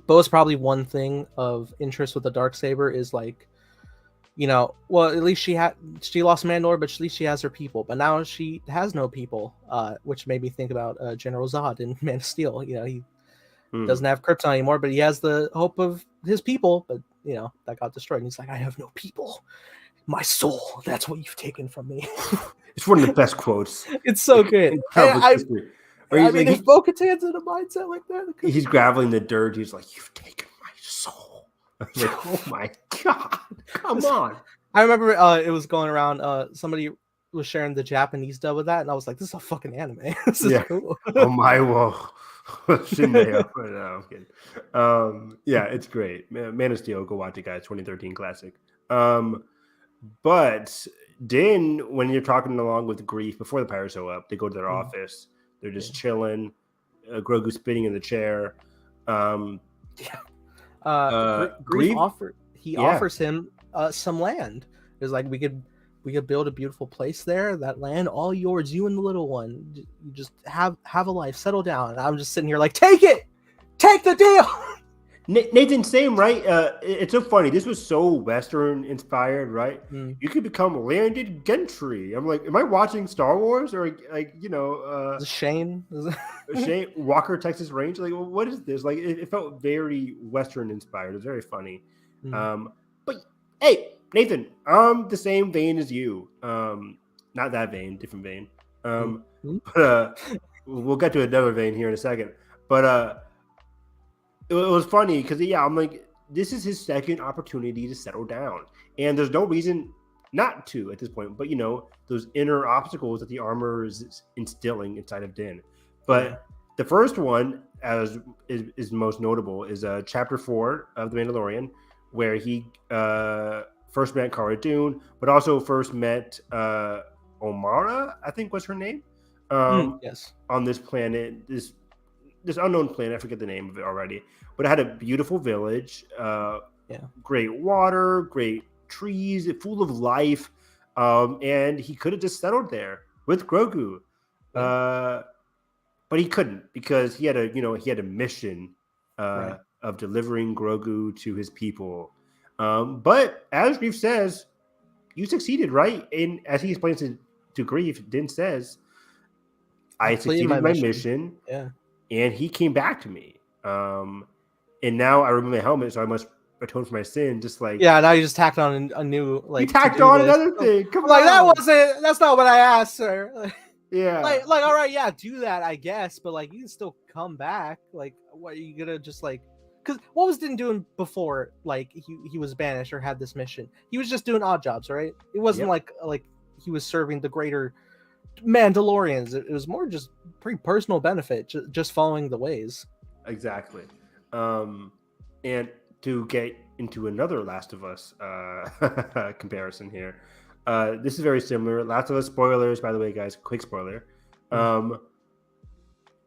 Bo's probably one thing of interest with the Darksaber is at least she lost Mandalore, but at least she has her people. But now she has no people, which made me think about General Zod in Man of Steel. He doesn't have Krypton anymore, but he has the hope of his people. But that got destroyed, and he's like, I have no people. My soul, that's what you've taken from me. It's one of the best quotes. It's so good. If Bo-Katan's in a mindset like that, he's graveling the dirt. He's like, you've taken my soul. I'm like, oh my God, come on. I remember it was going around. Somebody was sharing the Japanese dub of that, and I was like, this is a fucking anime. This is cool. Oh my whoa. No, I'm kidding. It's great. Man of Steel, go watch it, guys. 2013 classic. But Din, when you're talking along with Grief before the pirates show up, they go to their office. They're just chilling. Grogu spinning in the chair. Grief offers him some land. It's like we could build a beautiful place there. That land, all yours, you and the little one. You just have a life, settle down. And I'm just sitting here take it, take the deal. Nathan, same, right? It's so funny. This was so Western inspired, right? You could become landed gentry. I'm like, am I watching Star Wars or Shane Walker, Texas Ranger? What is this? It felt very Western inspired. It was very funny. But hey, Nathan, I'm the same vein as you. Not that vein, different vein. But we'll get to another vein here in a second. But it was funny because I'm like, this is his second opportunity to settle down, and there's no reason not to at this point. But those inner obstacles that the armor is instilling inside of Din. But the first one, as is most notable, is chapter 4 of the Mandalorian, where he first met Cara Dune, but also first met Omara, I think was her name. Yes. On this planet, this unknown planet, I forget the name of it already, but it had a beautiful village, great water, great trees, full of life, and he could have just settled there with Grogu, but he couldn't because he had a mission of delivering Grogu to his people. But as Grief says, you succeeded, right? And as he explains to Grief, Din says, I succeeded my mission. Yeah. And he came back to me. And now I remove my helmet, so I must atone for my sin. Just like now you just tacked on a new you tacked on another thing. Come on, that's not what I asked, sir. Yeah. Like all right, do that, I guess, but like you can still come back. Like, what are you gonna just like? Because what was Din doing before? Like he was banished or had this mission. He was just doing odd jobs, right? It wasn't like he was serving the greater Mandalorians. It was more just pretty personal benefit, just following the ways. Exactly. And to get into another Last of Us comparison here, this is very similar. Last of Us spoilers, by the way, guys. Quick spoiler. For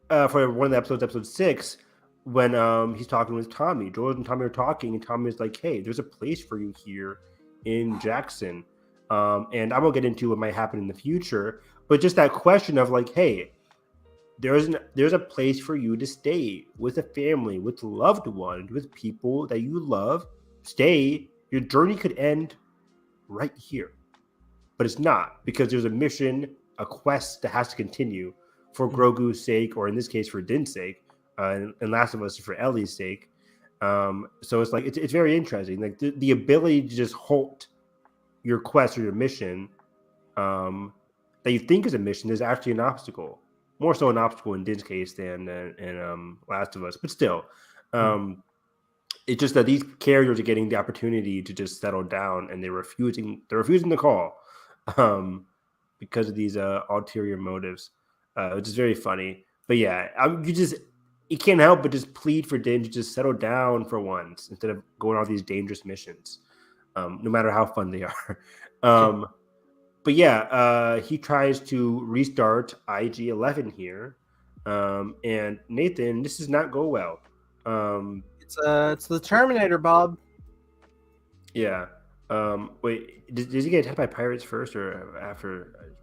one of the episodes, episode 6, when he's talking with Tommy, Joel and Tommy are talking, and Tommy is like, "Hey, there's a place for you here in Jackson." And I won't get into what might happen in the future, but just that question of like, hey, there's a place for you to stay with a family, with loved ones, with people that you love. Stay. Your journey could end right here, but it's not, because there's a mission, a quest that has to continue for Grogu's sake, or in this case for Din's sake, and Last of Us for Ellie's sake. So it's like it's very interesting, like the ability to just halt your quest or your mission that you think is a mission is actually an obstacle. More so an obstacle in Din's case than in Last of Us. But still, it's just that these characters are getting the opportunity to just settle down, and they're refusing the call because of these ulterior motives, which is very funny. But yeah, you can't help but just plead for Din to just settle down for once instead of going on these dangerous missions. No matter how fun they are. But yeah, he tries to restart IG-11 here. And Nathan, this does not go well. It's the Terminator, Bob. Yeah. Wait, does he get attacked by pirates first or after?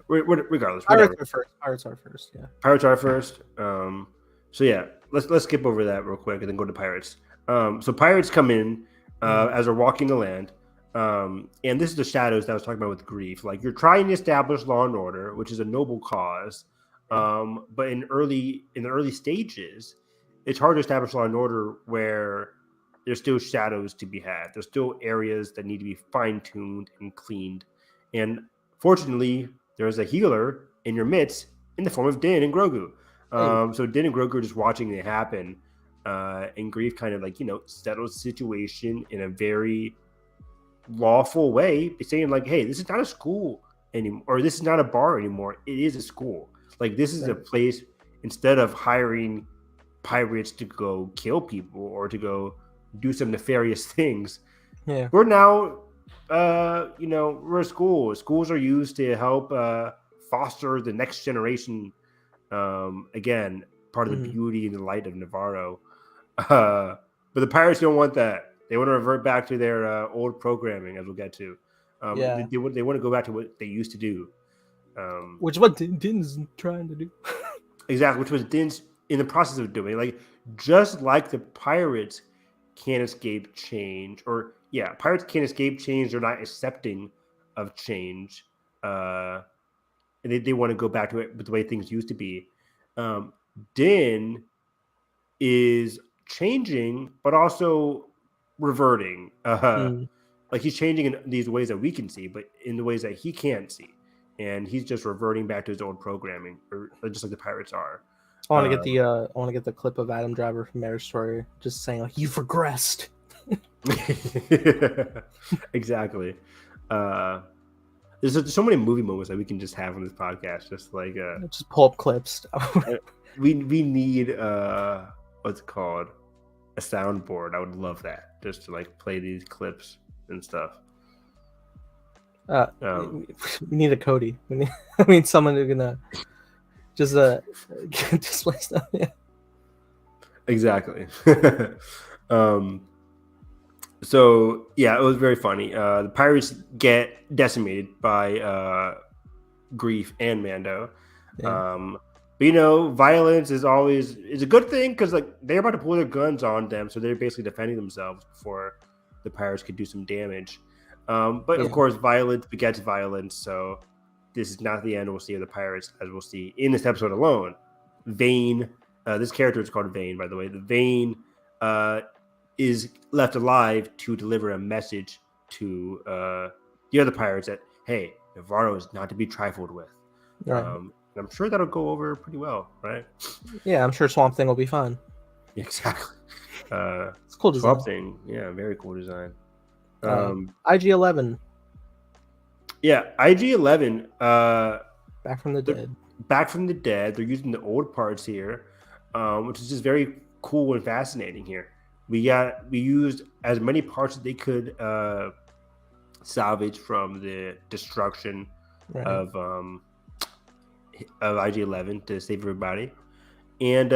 Regardless. Pirates are first. Pirates are first, yeah. Pirates are first. So yeah, let's skip over that real quick and then go to pirates. So pirates come in as they're walking the land. And this is the shadows that I was talking about with Grief. Like, you're trying to establish law and order, which is a noble cause. But in the early stages, it's hard to establish law and order where there's still shadows to be had. There's still areas that need to be fine-tuned and cleaned. And fortunately, there's a healer in your midst in the form of Din and Grogu. So Din and Grogu are just watching it happen. And Grief kind of settles the situation in a very lawful way, saying like, hey, this is not a school anymore, or this is not a bar anymore. It is a school. Like, this is a place, instead of hiring pirates to go kill people or to go do some nefarious things. Yeah. We're now, we're a school. Schools are used to help foster the next generation. Again, part of the beauty and the light of Navarro. But the pirates don't want that. They want to revert back to their old programming, as we'll get to. They want to go back to what they used to do. Which is what Din's trying to do. Exactly, which was Din's in the process of doing. Like, just like the pirates can't escape change, pirates can't escape change. They're not accepting of change. And they want to go back to it the way things used to be. Din is changing, but also reverting. Like, he's changing in these ways that we can see, but in the ways that he can't see. And he's just reverting back to his old programming, or just like the pirates are. I want to get the clip of Adam Driver from Marriage Story just saying like, "You've regressed." Exactly. There's so many movie moments that we can just have on this podcast. Just like Just pull up clips. we need what's it called, a soundboard. I would love that, just to like play these clips and stuff. We need a Cody. We need someone who's gonna just display stuff. Yeah. Exactly. So yeah, it was very funny. The pirates get decimated by Grief and Mando. Yeah. But violence is a good thing because like they're about to pull their guns on them, so they're basically defending themselves before the pirates could do some damage. But of course, violence begets violence. So this is not the end we'll see of the pirates, as we'll see in this episode alone. Vane, this character is called Vane, by the way. The Vane is left alive to deliver a message to the other pirates that, hey, Navarro is not to be trifled with. Right. I'm sure that'll go over pretty well, right? Yeah, I'm sure Swamp Thing will be fun. Exactly. It's cool design. Swamp Thing, yeah, very cool design. IG-11. Yeah, IG-11. Back from the dead. Back from the dead. They're using the old parts here, which is just very cool and fascinating here. We used as many parts as they could salvage from the destruction of IG-11 to save everybody, and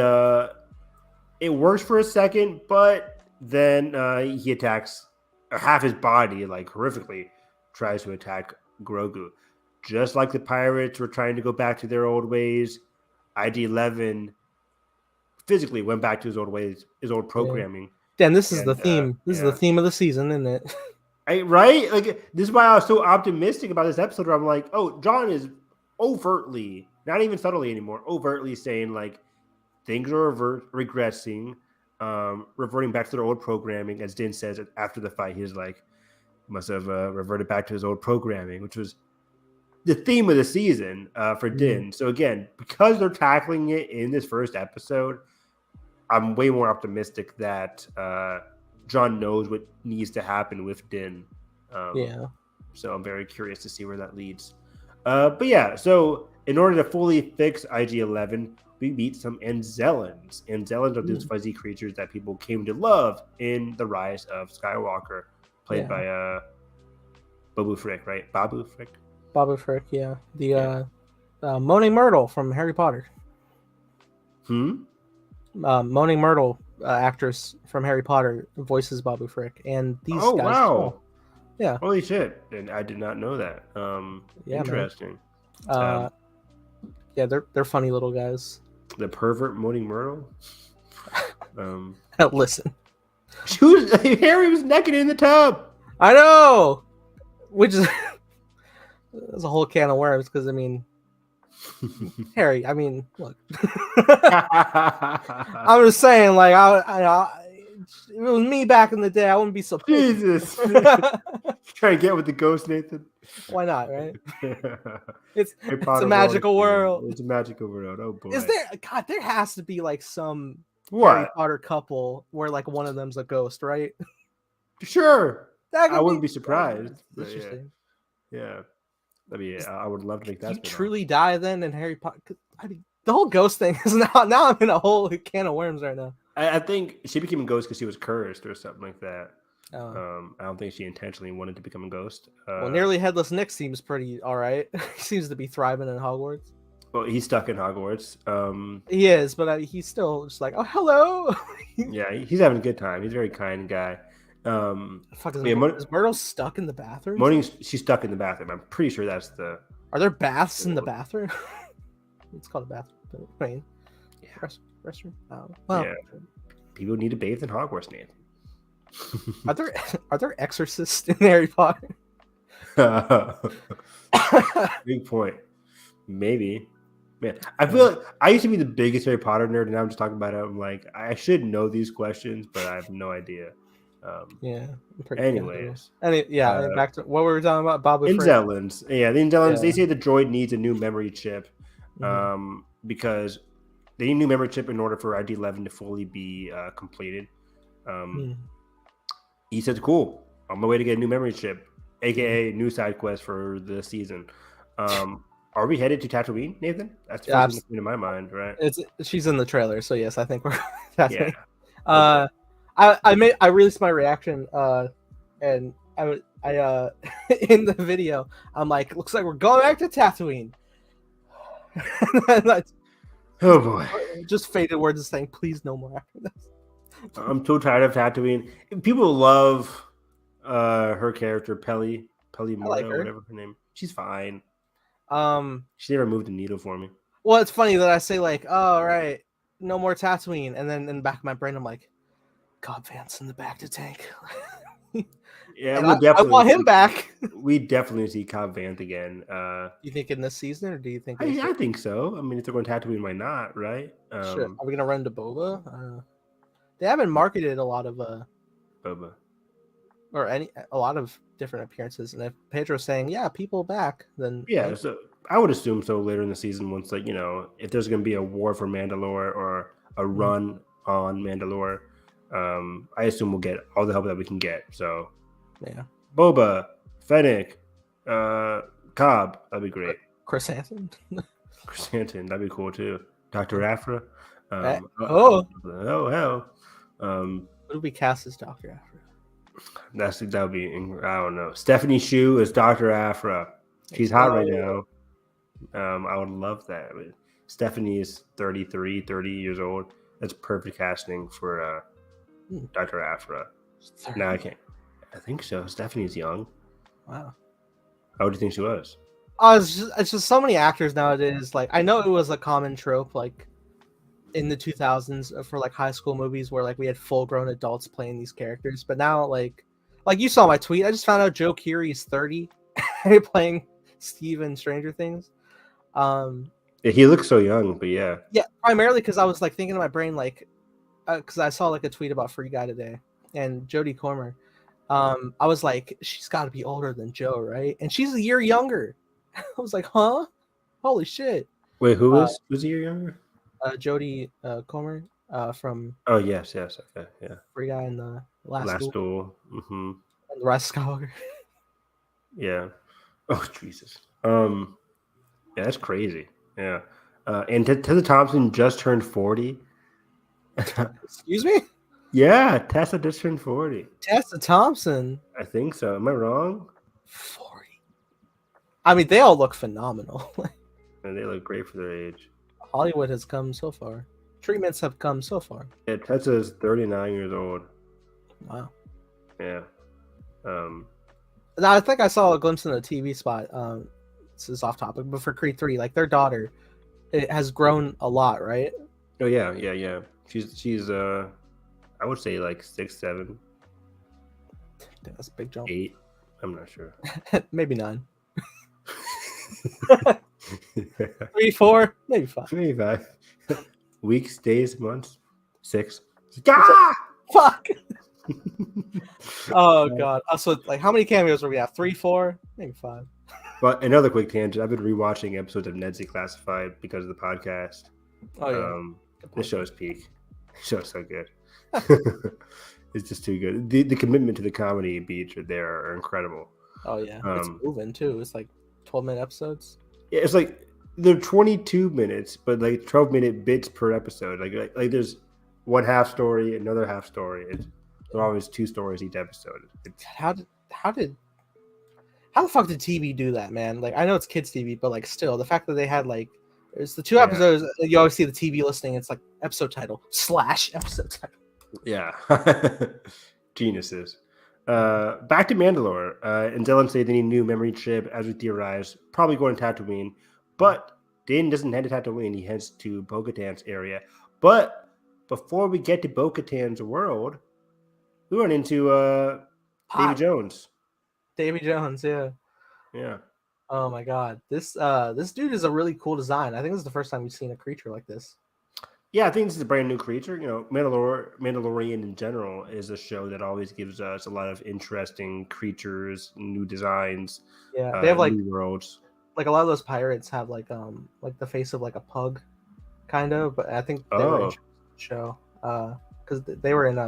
it works for a second, but then he attacks half his body, like horrifically, tries to attack Grogu, just like the pirates were trying to go back to their old ways. IG-11 physically went back to his old ways, his old programming. Dan, this is the theme. This is the theme of the season, isn't it? Right? Like, this is why I was so optimistic about this episode, where I'm like, oh, John is overtly, not even subtly anymore, overtly saying like things are regressing, reverting back to their old programming. As Din says after the fight, he's like, must have reverted back to his old programming, which was the theme of the season for Din. So again, because they're tackling it in this first episode, I'm way more optimistic that John knows what needs to happen with Din. So I'm very curious to see where that leads. But yeah, so in order to fully fix IG-11, we meet some Anzellans. Anzellans are these fuzzy creatures that people came to love in The Rise of Skywalker, played by Babu Frick, right? Babu Frick? Babu Frick, yeah. The Moaning Myrtle from Harry Potter. Moaning Myrtle, actress from Harry Potter, voices Babu Frick. And these guys. Wow. Yeah. Holy shit. And I did not know that. Interesting. Yeah, they're funny little guys. The pervert Moaning Myrtle? Listen. Harry was naked in the tub. I know! Which is there's a whole can of worms, because I mean, Harry, I mean, look. I'm just saying, like, if it was me back in the day, I wouldn't be so Jesus. Trying to get with the ghost, Nathan. Why not, right? It's a magical world. It's a magical world. Oh boy. Is there? God, there has to be like some Harry Potter couple where like one of them's a ghost, right? Sure. I wouldn't be surprised. Interesting. Yeah. I mean, I would love to make that. You truly die then in Harry Potter? I mean, the whole ghost thing is now I'm in a whole can of worms right now. I think she became a ghost because she was cursed or something like that. Oh. I don't think she intentionally wanted to become a ghost. Well, Nearly Headless Nick seems pretty all right. He seems to be thriving in Hogwarts. Well, he's stuck in Hogwarts. He is, but he's still just like, oh, hello. Yeah, he's having a good time. He's a very kind guy. Is Myrtle stuck in the bathroom? She's stuck in the bathroom. I'm pretty sure that's the. Are there baths in the bathroom? It's called a bathroom. I mean, yeah. Restroom. Oh, well. Yeah. People need to bathe in Hogwarts, Nathan. Are there exorcists in Harry Potter? Big point. Maybe. Man, I feel like I used to be the biggest Harry Potter nerd, and now I'm just talking about it. I'm like, I should know these questions, but I have no idea. Anyways. Back to what we were talking about. Babu Frick. Anzellans. Yeah, the Anzellans, they say the droid needs a new memory chip because they need a new memory chip in order for IG-11 to fully be completed. he said, "Cool, on my way to get a new memory chip, aka new side quest for the season." Are we headed to Tatooine, Nathan? That's the first thing that came to my mind, right? She's in the trailer, so yes, I think we're Tatooine. Yeah. I released my reaction, and I in the video, I'm like, looks like we're going back to Tatooine. Oh boy, just faded words of saying, please no more after this. I'm so tired of Tatooine. People love her character, Peli Morta, like her. whatever her name. She's fine. She never moved the needle for me. Well, it's funny that I say like, oh, all right, no more Tatooine, and then in the back of my brain, I'm like, Cobb Vanth in the back to tank. Yeah, I want him back. We definitely see Cobb Vanth again. You think in this season, or do you think? I think so. I mean, if they're going to Tatooine, why not? Right? Sure. Are we gonna run to Boba? They haven't marketed a lot of Boba or a lot of different appearances, and if Pedro's saying, "Yeah, people back," then yeah. So I would assume so later in the season, once like if there's going to be a war for Mandalore or a run on Mandalore, I assume we'll get all the help that we can get. So yeah, Boba, Fennec, Cobb, that'd be great. Chris Hansen, that'd be cool too. Dr. Aphra. hell. Who do we cast as Dr. Aphra? That'd be, I don't know. Stephanie Shu is Dr. Aphra. She's hot right now. I would love that. I mean, Stephanie is 30 years old. That's perfect casting for Dr. Aphra. Now I can't. I think so. Stephanie's young. Wow. How would you think she was? It's just so many actors nowadays. Like, I know it was a common trope, like in the 2000s for like high school movies where like we had full-grown adults playing these characters, but now like you saw my tweet. I just found out Joe Keery's 30 playing Steve in Stranger Things. Yeah, he looks so young, but yeah, primarily because I was like thinking in my brain like because I saw like a tweet about Free Guy today and Jodie Comer. I was like, she's got to be older than Joe, right? And she's a year younger. I was like, huh? Holy shit! Wait, who's a year younger? Jodie Comer from. Oh yes, okay, yeah. Free Guy in the Last Duel. Mm-hmm. And the Rise of Skywalker. Yeah. Oh Jesus. Yeah, that's crazy. Yeah. And Tessa Thompson just turned 40. Excuse me? Yeah, Tessa just turned 40. Tessa Thompson? I think so. Am I wrong? 40. I mean, they all look phenomenal. And they look great for their age. Hollywood has come so far. Treatments have come so far. Yeah, Tessa's 39 years old. Wow. Yeah. Now, I think I saw a glimpse in a TV spot. This is off topic, but for Creed 3, like their daughter, it has grown a lot, right? Oh yeah. She's I would say like 6, 7. That's a big jump. 8. I'm not sure. Maybe 9. 3, 4, maybe 5. Maybe 5. Weeks, days, months. 6. Fuck. Oh god. So like, how many cameos were we at? 3, 4, maybe 5. But another quick tangent. I've been rewatching episodes of Ned's Declassified because of the podcast. Oh yeah. This show is peak. This show is so good. It's just too good. The commitment to the comedy beats are incredible. Oh yeah. It's moving too. It's like 12-minute episodes. Yeah, it's like they're 22 minutes, but like 12-minute bits per episode. Like there's one half story, another half story. There are always 2 stories each episode. How the fuck did TV do that, man? Like, I know it's kids TV, but like still, the fact that they had like there's the 2 episodes. You always see the TV listing. It's like episode title / episode title. Yeah, geniuses. Back to Mandalore. And Dylan say they need a new memory chip, as we theorized, probably going to Tatooine. But Din doesn't head to Tatooine. He heads to Bo-Katan's area. But before we get to Bo-Katan's world, we run into Davy Jones. Davy Jones, yeah. Yeah. Oh my god. This dude is a really cool design. I think this is the first time we've seen a creature like this. Yeah, I think this is a brand new creature. Mandalorian in general is a show that always gives us a lot of interesting creatures, new designs. Yeah, they have like new worlds. Like a lot of those pirates have like the face of like a pug, kind of. But I think they were in the show because they were in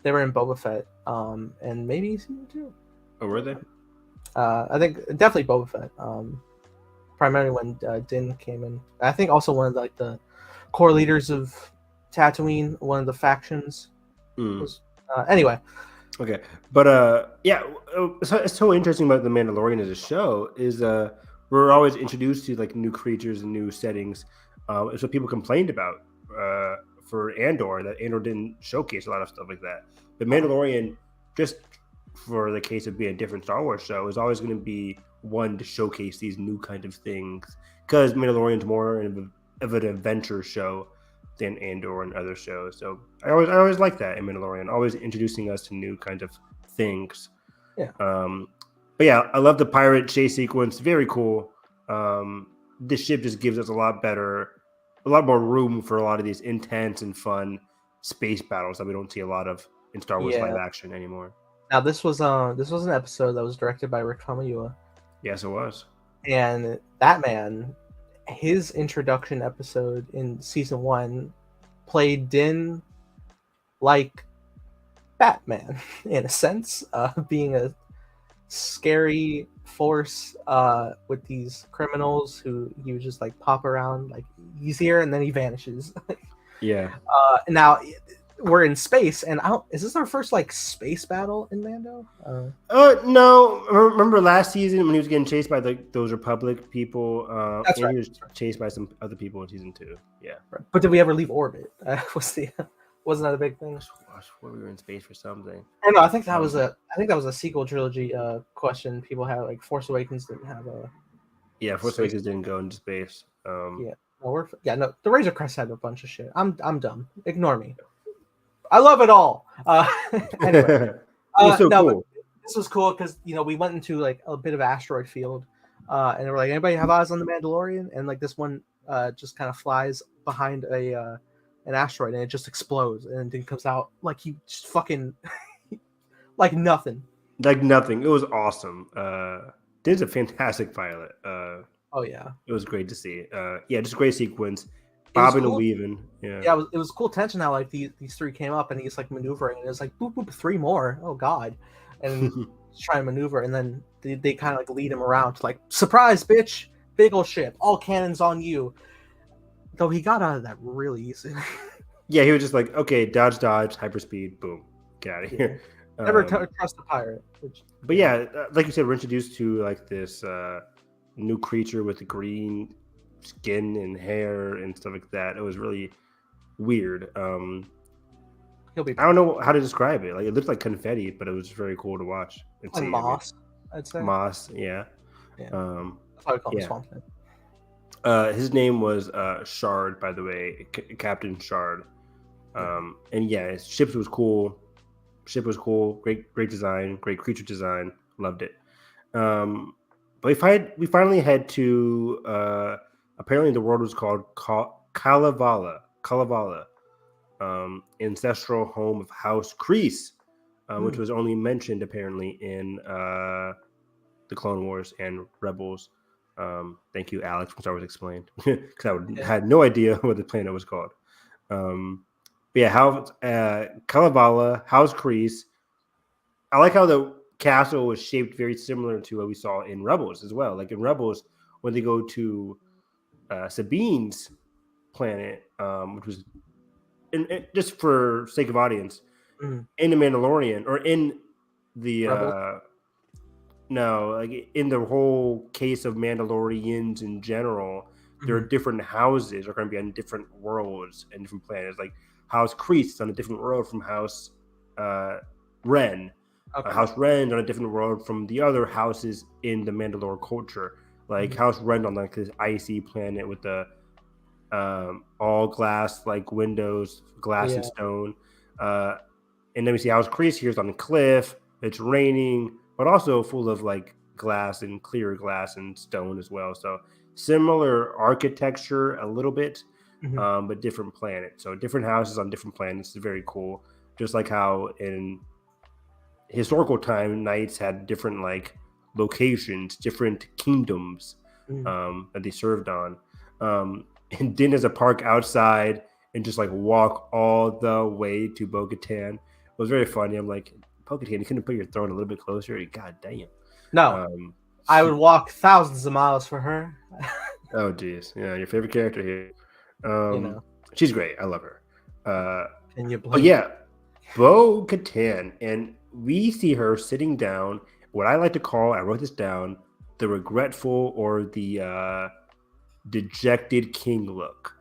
They were in Boba Fett, and maybe season 2. Oh, were they? I think definitely Boba Fett. Primarily when Din came in. I think also one of the core leaders of Tatooine, one of the factions. Was, anyway. Okay, but it's so interesting about the Mandalorian as a show is we're always introduced to like new creatures and new settings. It's what people complained about for Andor, that Andor didn't showcase a lot of stuff like that. But Mandalorian, just for the case of being a different Star Wars show, is always going to be one to showcase these new kind of things, because Mandalorian's more of an adventure show than Andor and other shows. So I always like that in Mandalorian, always introducing us to new kind of things. Yeah. But yeah, I love the pirate chase sequence. Very cool. This ship just gives us a lot more room for a lot of these intense and fun space battles that we don't see a lot of in Star Wars live action anymore. Now this was an episode that was directed by Rick Famuyiwa. Yes, it was. And that man, his introduction episode in season 1 played Din like Batman in a sense, being a scary force with these criminals who he would just like pop around, like he's here and then he vanishes. Yeah. Now we're in space, and is this our first like space battle in Mando? No. Remember last season when he was getting chased by those Republic people? That's right. He was chased by some other people in season 2. Yeah. But did we ever leave orbit? Wasn't that a big thing? I swore we were in space for something. Oh no, I think that was a sequel trilogy question. People had like Force Awakens didn't have a. Yeah, Force Awakens didn't go into space. No, the Razor Crest had a bunch of shit. I'm dumb. Ignore me. I love it all. Anyway, cool. This was cool because we went into like a bit of asteroid field, and they were like, "Anybody have eyes on the Mandalorian?" And like this one just kind of flies behind an asteroid, and it just explodes, and then comes out like he just fucking like nothing. Like nothing. It was awesome. Din's a fantastic pilot. Oh yeah, it was great to see. Just a great sequence. Bobbing and weaving. Yeah, it was cool tension how like these 3 came up and he's like maneuvering, and it's like boop boop 3 more. Oh god, and he's trying to maneuver, and then they kind of like lead him around to like surprise, bitch, big old ship, all cannons on you. Though he got out of that really easy. Yeah, he was just like, okay, dodge, hyperspeed, boom, get out of here. Never trust a pirate. But yeah, like you said, we're introduced to like this new creature with the green skin and hair and stuff like that. It was really weird. I don't know how to describe it. Like it looked like confetti, but it was very cool to watch. And like moss, I'd say. Moss, yeah. That's how I call him, Swamp Thing. His name was Shard, by the way, Captain Shard. And yeah, his ship was cool. Great design, great creature design. Loved it. But we finally had to. Apparently, the world was called Kalevala, ancestral home of House Kreese, which was only mentioned apparently in the Clone Wars and Rebels. Thank you, Alex, from Star Wars Explained, because I had no idea what the planet was called. Kalevala, House Kreese. I like how the castle was shaped very similar to what we saw in Rebels as well. Like in Rebels, when they go to Sabine's planet, which was, just for sake of audience, in the Mandalorian or in the in the whole case of Mandalorians in general, there are different houses are going to be on different worlds and different planets. Like House Kreese is on a different world from House Ren. Okay. House Ren on a different world from the other houses in the Mandalore culture. Like House Ren on like this icy planet with the all glass like windows, glass and stone. And then we see House Kreese here's on a cliff. It's raining, but also full of like glass and clear glass and stone as well. So similar architecture a little bit, but different planets. So different houses on different planets is very cool. Just like how in historical time, knights had different like locations, different kingdoms that they served on. And Din has a park outside and just like walk all the way to Bo-Katan was very funny. I'm like, Bo-Katan, you couldn't put your throne a little bit closer. God damn. No, I would walk thousands of miles for her. Oh, geez. Yeah, your favorite character here. You know. She's great. I love her. Can you But blame? yeah, Bo-Katan, and we see her sitting down. What I like to call, I wrote this down, the regretful or the dejected king look.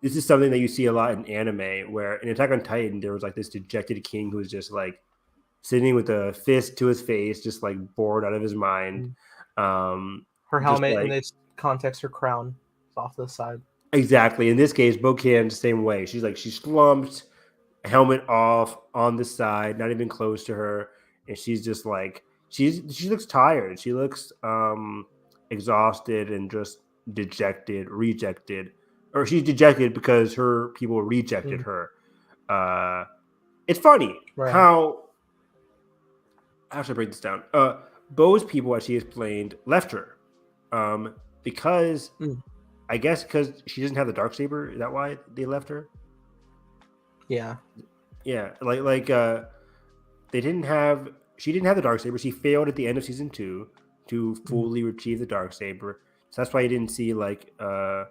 This is something that you see a lot in anime, where in Attack on Titan there was like this dejected king who was just like sitting with a fist to his face, just like bored out of his mind. Her helmet, in this context, her crown is off to the side. Exactly. In this case, Bo-Katan the same way. She's slumped, helmet off on the side, not even close to her, and she's just like she looks tired. She looks exhausted and just dejected, rejected, or she's dejected because her people rejected her. It's funny how should I break this down? Bo's people, as she explained, left her because I guess because she doesn't have the Darksaber. Is that why they left her? Yeah. Like they didn't have. She didn't have the Darksaber. She failed at the end of season 2 to fully retrieve the Darksaber. So that's why you didn't see like I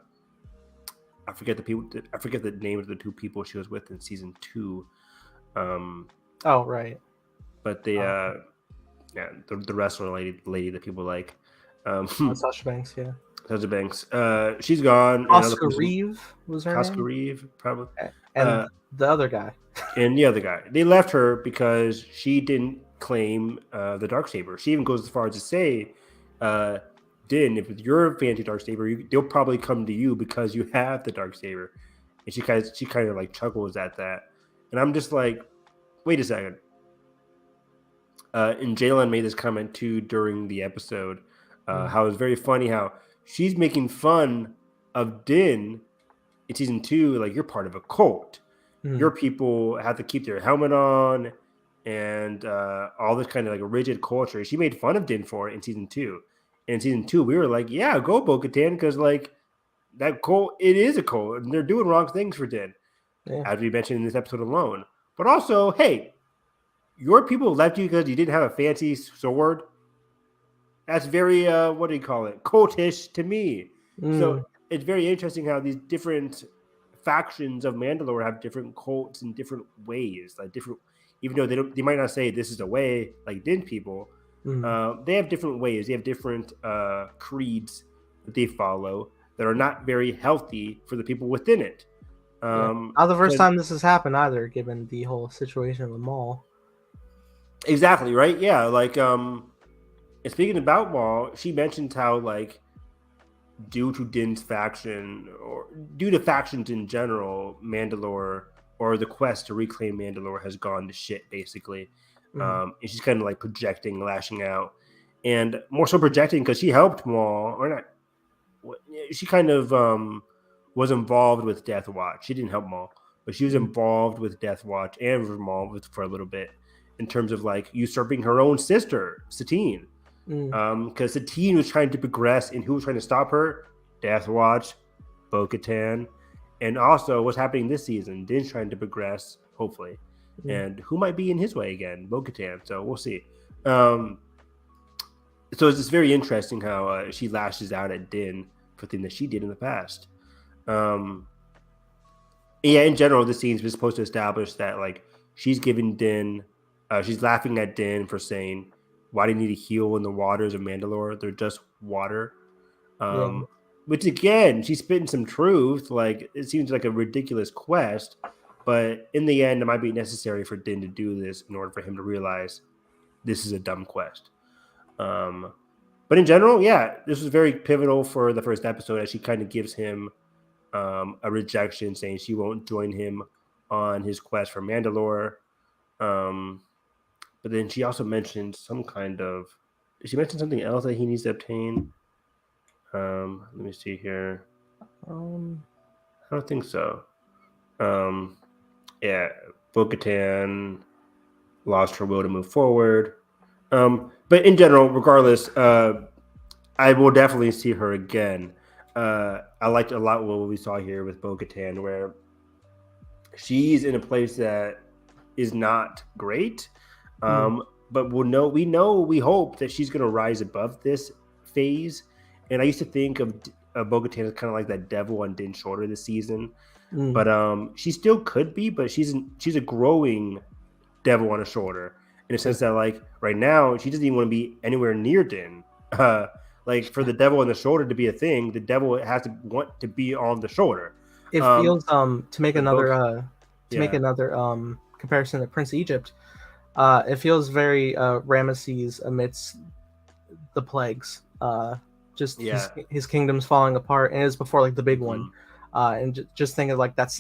forget the name of the 2 people she was with in season 2. Oh right. But the wrestler lady that people like. Sasha Banks, yeah. Sasha Banks. She's gone. Oscar Reeve was her name? Oscar Reeve, probably. And the other guy. And the other guy. They left her because she didn't claim the Darksaber. She even goes as far as to say, Din, if you're a fancy Darksaber, they'll probably come to you because you have the Darksaber. And she kind of like chuckles at that. And I'm just like, wait a second. And Jalen made this comment too during the episode. How it's very funny how she's making fun of Din in season 2. Like, you're part of a cult. Your people have to keep their helmet on and all this kind of like rigid culture. She made fun of Din for it in season 2. And in season 2, we were like, yeah, go Bo-Katan, because like that cult, it is a cult, and they're doing wrong things for Din, as we mentioned in this episode alone. But also, hey, your people left you because you didn't have a fancy sword. That's very, what do you call it? Cultish to me. So it's very interesting how these different factions of Mandalore have different cults in different ways, like different, even though they might not say this is a way like Din people. They have different ways. They have different creeds that they follow that are not very healthy for the people within it. Not the first time this has happened either, given the whole situation with Maul. Exactly, right? Yeah, like and speaking about Maul, she mentions how like due to Din's faction or due to factions in general, Mandalore or the quest to reclaim Mandalore has gone to shit basically. And she's kind of like projecting, lashing out, and more so projecting because she helped Maul, or not. She kind of was involved with Death Watch. She didn't help Maul, but she was involved with Death Watch and with Maul for a little bit in terms of like usurping her own sister, Satine. Because Satine was trying to progress, and who was trying to stop her? Death Watch, Bo-Katan, and also what's happening this season. Din's trying to progress, hopefully. And who might be in his way again? Bo-Katan. So we'll see. So it's just very interesting how she lashes out at Din for things that she did in the past. Yeah, in general, this scene is supposed to establish that like she's giving Din, she's laughing at Din for saying, "Why do you need to heal in the waters of Mandalore? They're just water." Which again, she's spitting some truth. Like, it seems like a ridiculous quest. But in the end, it might be necessary for Din to do this in order for him to realize this is a dumb quest. But in general, yeah, this was very pivotal for the first episode as she kind of gives him a rejection, saying she won't join him on his quest for Mandalore. But then she also mentioned she mentioned something else that he needs to obtain. Let me see here. I don't think so. Yeah, Bo-Katan lost her will to move forward. But in general, regardless, I will definitely see her again. I liked a lot what we saw here with Bo-Katan, where she's in a place that is not great. But we hope that she's going to rise above this phase. And I used to think of Bo-Katan as kind of like that devil on Din's shoulder this season. But she still could be, but she's a growing devil on her shoulder in a sense that like right now she doesn't even want to be anywhere near Din. Like for the devil on the shoulder to be a thing, the devil has to want to be on the shoulder. It feels to make another comparison to Prince of Egypt. It feels very Ramesses amidst the plagues. His kingdom's falling apart, and it was before like the big one. And just think of like that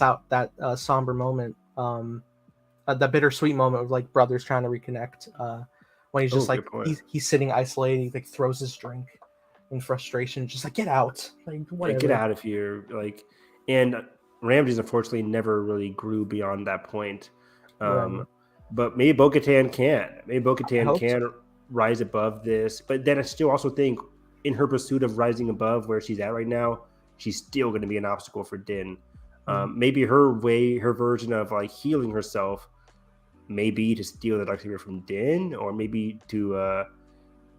somber moment, that bittersweet moment of like brothers trying to reconnect. When he's just he's sitting isolated, he like throws his drink in frustration, just like get out, like whatever. Get out of here, like. And Ramses unfortunately never really grew beyond that point. But maybe Bo-Katan can. Maybe Bo-Katan can rise above this. But then I still also think in her pursuit of rising above where she's at right now, she's still going to be an obstacle for Din. Maybe her version of like healing herself may be to steal the Darksaber from Din, or maybe to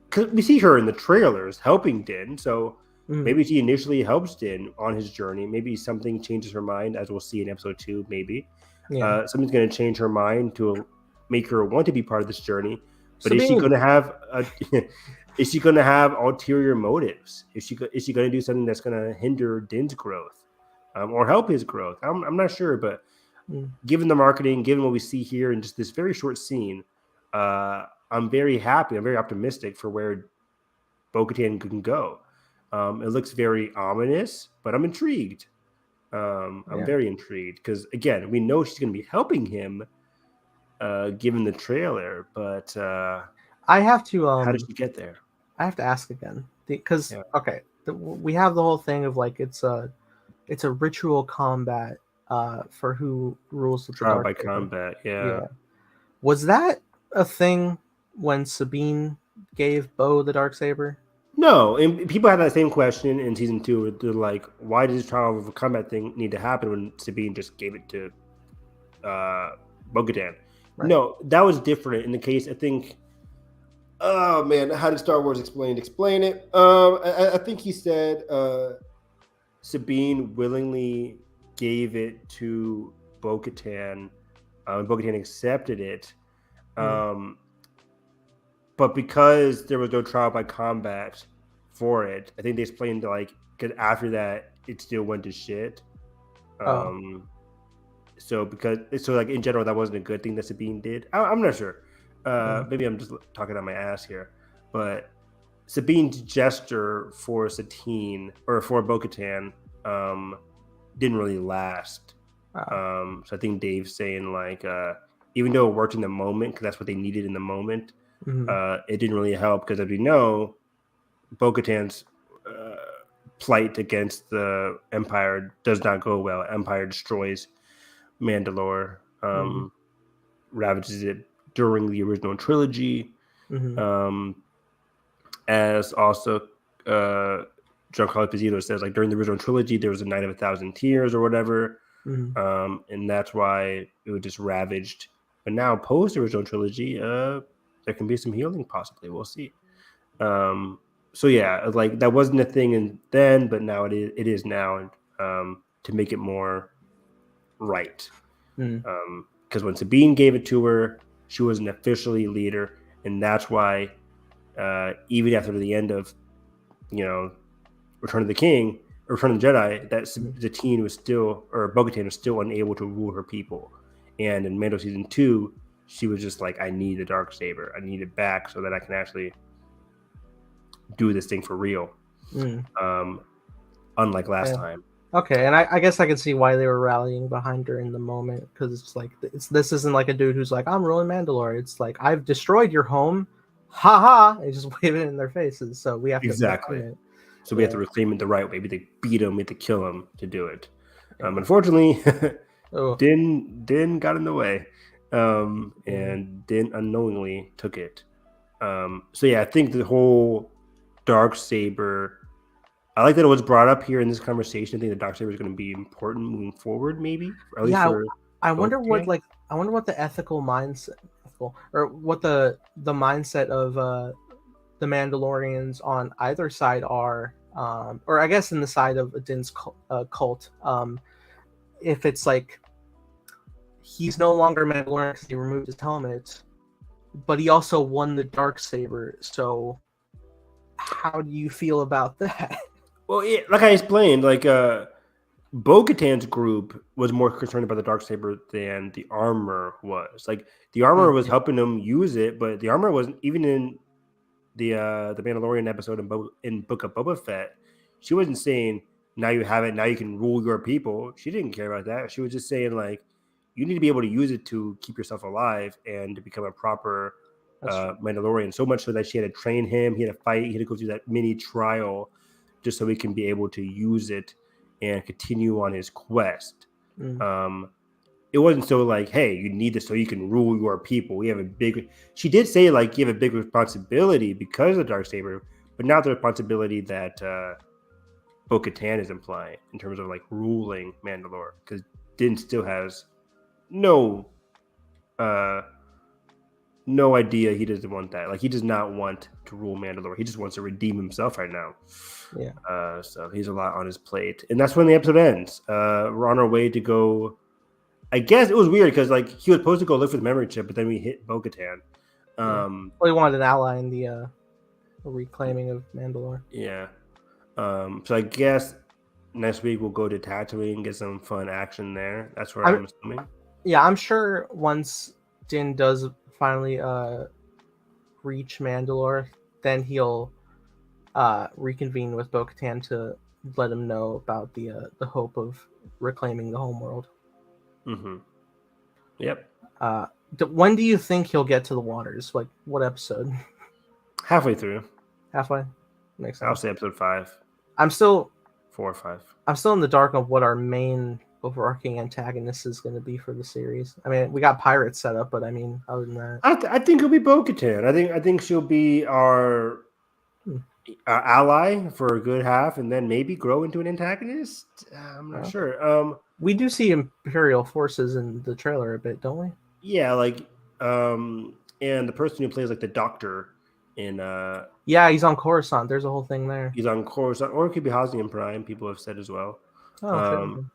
because we see her in the trailers helping Din, so maybe she initially helps Din on his journey. Maybe something changes her mind, as we'll see in episode 2. Maybe something's going to change her mind to make her want to be part of this journey. But is she going to have is she going to have ulterior motives? Is she going to do something that's going to hinder Din's growth or help his growth? I'm not sure, but given the marketing, given what we see here in just this very short scene, I'm very happy. I'm very optimistic for where Bo-Katan can go. It looks very ominous, but I'm intrigued. I'm very intrigued because, again, we know she's going to be helping him given the trailer, but I have to. How did she get there? I have to ask again because we have the whole thing of like it's a ritual combat for who rules the trial by combat. Yeah. Was that a thing when Sabine gave Bo the Darksaber? No, and people had that same question in season 2. They're like, why does this trial of a combat thing need to happen when Sabine just gave it to Bo-Katan? Right. No, that was different in the case. I think. Oh man, how did Star Wars explain it? I think he said Sabine willingly gave it to Bo-Katan. Bo-Katan accepted it, but because there was no trial by combat for it, I think they explained like because after that it still went to shit. So like in general that wasn't a good thing that Sabine did. I'm not sure. Maybe I'm just talking on my ass here, but Sabine's gesture for Satine or for Bo-Katan didn't really last. So I think Dave's saying like even though it worked in the moment because that's what they needed in the moment, it didn't really help because as we know, Bo-Katan's plight against the Empire does not go well. Empire destroys Mandalore, ravages it during the original trilogy, as also Giancarlo Esposito says, like during the original trilogy, there was a Night of 1,000 Tears or whatever, and that's why it was just ravaged. But now, post original trilogy, there can be some healing possibly. We'll see. So yeah, like that wasn't a thing then, but now it is now, to make it more right. Because when Sabine gave it to her, she was an officially leader, and that's why even after the end of, Return of the Jedi, that Satine was still, or Bo-Katan was still unable to rule her people. And in Mando season 2, she was just like, I need the Darksaber. I need it back so that I can actually do this thing for real. Unlike last time. Okay, and I guess I can see why they were rallying behind her in the moment, because it's like this isn't like a dude who's like, I'm ruling Mandalore. It's like, I've destroyed your home, haha, and just wave it in their faces. So we have to reclaim it. So we have to reclaim it the right way. We have to beat him, we have to kill him to do it. Unfortunately, Din got in the way, and Din unknowingly took it. So yeah, I think the whole Darksaber, I like that it was brought up here in this conversation. I think the Darksaber is going to be important moving forward, maybe. Or at least I wonder what the ethical mindset, or what the mindset of the Mandalorians on either side are, or I guess in the side of Din's cult. If it's like he's no longer Mandalorian because he removed his helmet, but he also won the Darksaber. So how do you feel about that? Well, like I explained, like Bo-Katan's group was more concerned about the Darksaber than the armor was. Like the armor was helping them use it, but the armor wasn't even in the Mandalorian episode in Book of Boba Fett. She wasn't saying now you have it, now you can rule your people. She didn't care about that. She was just saying like you need to be able to use it to keep yourself alive and to become a proper Mandalorian. So much so that she had to train him. He had to fight. He had to go through that mini trial just so he can be able to use it and continue on his quest. It wasn't so like, hey, you need this so you can rule your people. She did say like you have a big responsibility because of the Darksaber, but not the responsibility that Bo-Katan is implying in terms of like ruling Mandalore, because Din still has no idea he doesn't want that. Like he does not want to rule Mandalore. He just wants to redeem himself right now. Yeah. So he's a lot on his plate, and that's when the episode ends. We're on our way to go. I guess it was weird because like he was supposed to go look for the memory chip, but then we hit Bo-Katan. Well, he wanted an ally in the reclaiming of Mandalore. Yeah. So I guess next week we'll go to Tatooine and get some fun action there. That's where I'm assuming. Yeah, I'm sure once Din does finally reach Mandalore, then he'll reconvene with Bo-Katan to let him know about the hope of reclaiming the homeworld. Mm-hmm. Yep. When do you think he'll get to the waters? Like what episode? Halfway through. Halfway? Makes sense. I'll say episode 5. I'm still 4 or 5. I'm still in the dark of what our main overarching antagonist is going to be for the series. I mean, we got pirates set up, but I mean, other than that, I think it'll be Bo-Katan. I think she'll be our ally for a good half, and then maybe grow into an antagonist. I'm not sure. We do see Imperial forces in the trailer a bit, don't we? Yeah, like and the person who plays like the Doctor in yeah, he's on Coruscant. There's a whole thing there. He's on Coruscant, or it could be Hosnian Prime. People have said as well. Oh,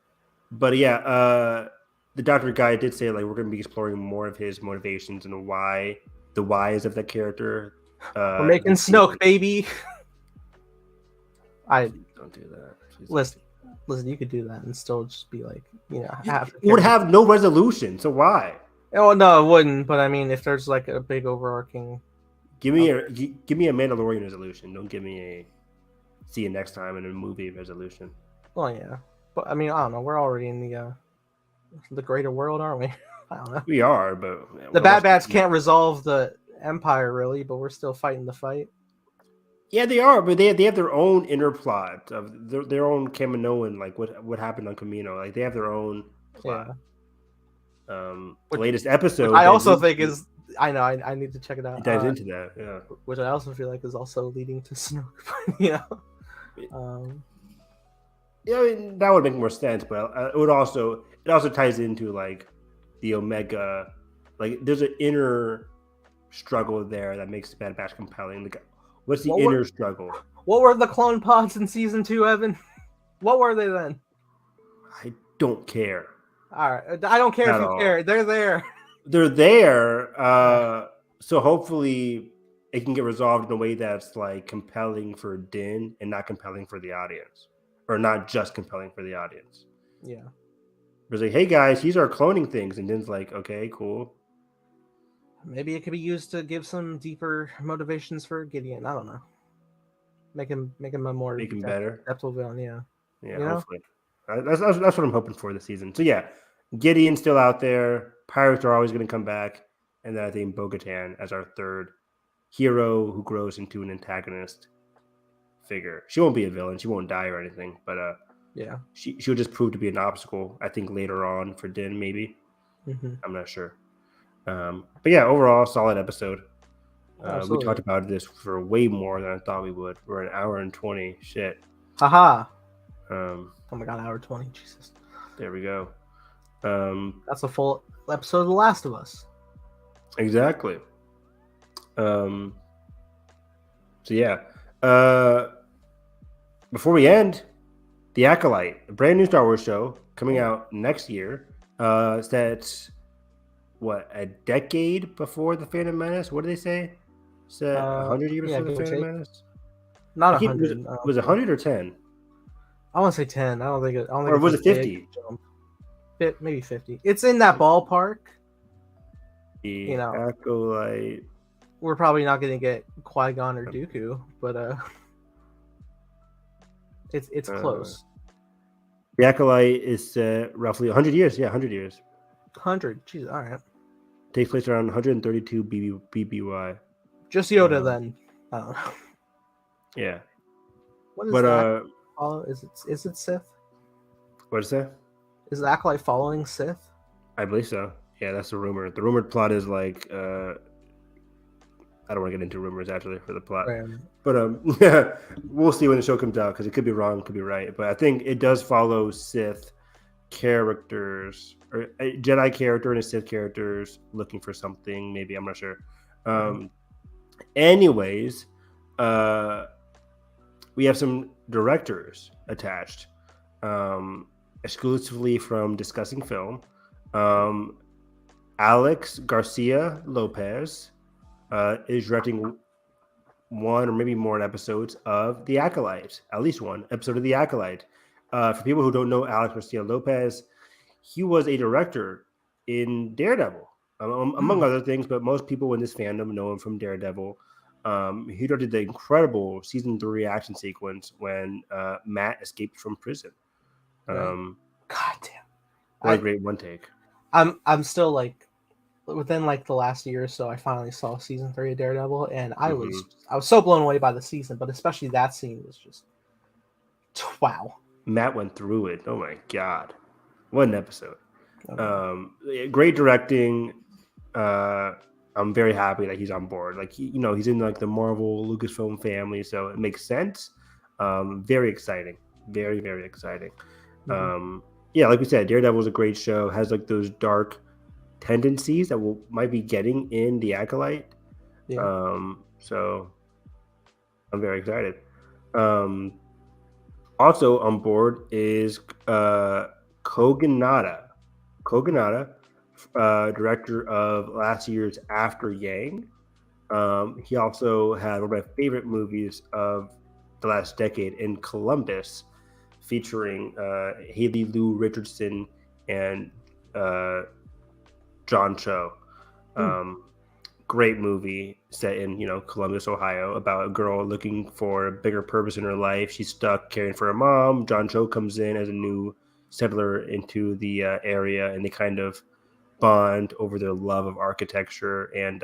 but yeah, the Doctor guy did say like we're going to be exploring more of his motivations and the whys of that character. We're making Snoke, baby. Don't do that. Listen, you could do that and still just be like, you know, it would have no resolution. So why? Oh no, it wouldn't. But I mean, if there's like a big overarching, give me a Mandalorian resolution. Don't give me a see you next time in a movie resolution. Well, yeah, but I mean, I don't know. We're already in the greater world, aren't we? I don't know. We are, but the Bad Batch can't resolve the Empire really, but we're still fighting the fight. Yeah, they are, but they have their own inner plot of their own Kaminoan, like what happened on Kamino. Like they have their own plot. Yeah. The latest episode, I also think is I know I need to check it out. It dives into that, yeah. Which I also feel like is also leading to Snoke. You know. Yeah, I mean, that would make more sense, but it also ties into like the Omega, like there's an inner struggle there that makes the Bad Batch compelling. Like, what's the inner struggle? What were the clone pods in season 2, Evan? What were they then? I don't care. All right, I don't care if you care. They're there. They're there. So hopefully it can get resolved in a way that's like compelling for Din and not compelling for the audience, or not just compelling for the audience. Yeah. It's like, hey guys, these are cloning things, and Din's like, okay, cool. Maybe it could be used to give some deeper motivations for Gideon. I don't know. Make him a more better. Depthful villain, yeah. Yeah, hopefully. That's what I'm hoping for this season. So yeah, Gideon's still out there. Pirates are always going to come back, and then I think Bo-Katan as our third hero who grows into an antagonist figure. She won't be a villain. She won't die or anything, but yeah, she'll just prove to be an obstacle. I think later on for Din, maybe. Mm-hmm. I'm not sure. But yeah, overall, solid episode. We talked about this for way more than I thought we would. We're an hour and 20. Shit. Haha. Oh my god, hour 20. Jesus. There we go. That's a full episode of The Last of Us. Exactly. So yeah. Before we end, The Acolyte, a brand new Star Wars show coming out next year. That's what, a decade before the Phantom Menace? What do they say? Set 100 years before the Phantom Menace? Not 100. Was it 100 or 10? I want to say 10. I don't think or was it 50? Maybe 50. It's in that ballpark. The Acolyte. We're probably not going to get Qui-Gon or Dooku, but it's close. The Acolyte is roughly 100 years. Yeah, 100 years. 100. Jeez, all right. Takes place around 132 BBY. Just Yoda then. I don't know. Yeah. What is that? Is it Sith? What is that? Is the Acolyte following Sith? I believe so. Yeah, that's the rumor. The rumored plot is like I don't want to get into rumors actually for the plot, but we'll see when the show comes out because it could be wrong, could be right. But I think it does follow Sith characters or a Jedi character and a Sith characters looking for something. Maybe I'm not sure. Anyways, we have some directors attached, exclusively from Discussing Film. Alex Garcia Lopez is directing one or maybe more episodes of The Acolyte, at least one episode of The Acolyte. For people who don't know Alex Garcia Lopez, he was a director in Daredevil, among other things, but most people in this fandom know him from Daredevil. He directed the incredible season 3 action sequence when Matt escaped from prison. God damn. What a great one take. I'm still like within like the last year or so I finally saw season 3 of Daredevil and I was so blown away by the season, but especially that scene was just wow. Matt went through it. Oh my god. What an episode. Great directing. I'm very happy that he's on board. Like he's in like the Marvel Lucasfilm family, so it makes sense. Very exciting. Very, very exciting. Yeah, like we said, Daredevil is a great show. Has like those dark tendencies that might be getting in The Acolyte. So I'm very excited. Also on board is Kogonada, director of last year's After Yang. He also had one of my favorite movies of the last decade in Columbus, featuring Haley Lou Richardson and John Cho. Great movie set in Columbus, Ohio, about a girl looking for a bigger purpose in her life. She's stuck caring for her mom. John Cho comes in as a new settler into the area, and they kind of bond over their love of architecture, and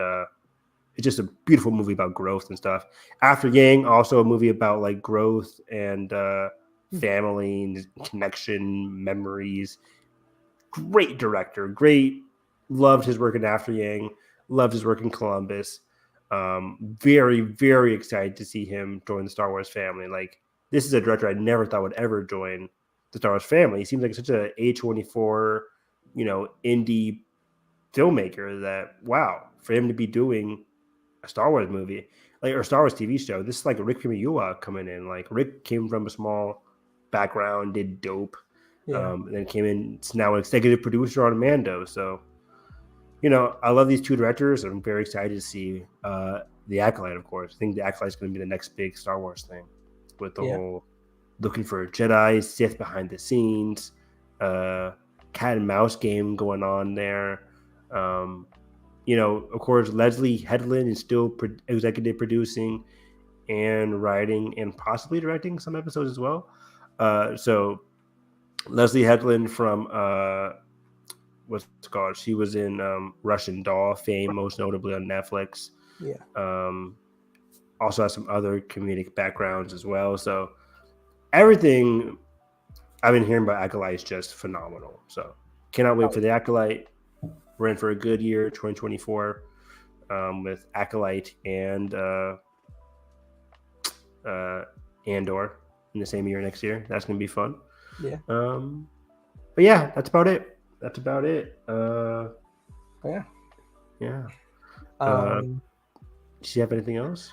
it's just a beautiful movie about growth and stuff. After Yang, also a movie about like growth and family and connection, memories. Great director, loved his work in After Yang, loved his work in Columbus. Very, very excited to see him join the Star Wars family. Like, this is a director I never thought would ever join the Star Wars family. He seems like such a A24, indie filmmaker that, wow, for him to be doing a Star Wars movie, or a Star Wars TV show, this is like Rick Famuyiwa coming in. Like, Rick came from a small background, did Dope, and then came in. It's now an executive producer on Mando. So, I love these two directors. I'm very excited to see The Acolyte, of course. I think The Acolyte is going to be the next big Star Wars thing, with the whole looking for Jedi, Sith behind the scenes, cat and mouse game going on there. Of course, Leslie Headland is still executive producing and writing and possibly directing some episodes as well. So Leslie Headland from what's it called? She was in Russian Doll fame, most notably on Netflix. Also has some other comedic backgrounds as well. So everything I've been hearing about Acolyte is just phenomenal. So cannot wait for The Acolyte. We're in for a good year, 2024, with Acolyte and Andor in the same year next year. That's going to be fun. But yeah, that's about it. that's about it. Yeah. Yeah. Um, Do you have anything else?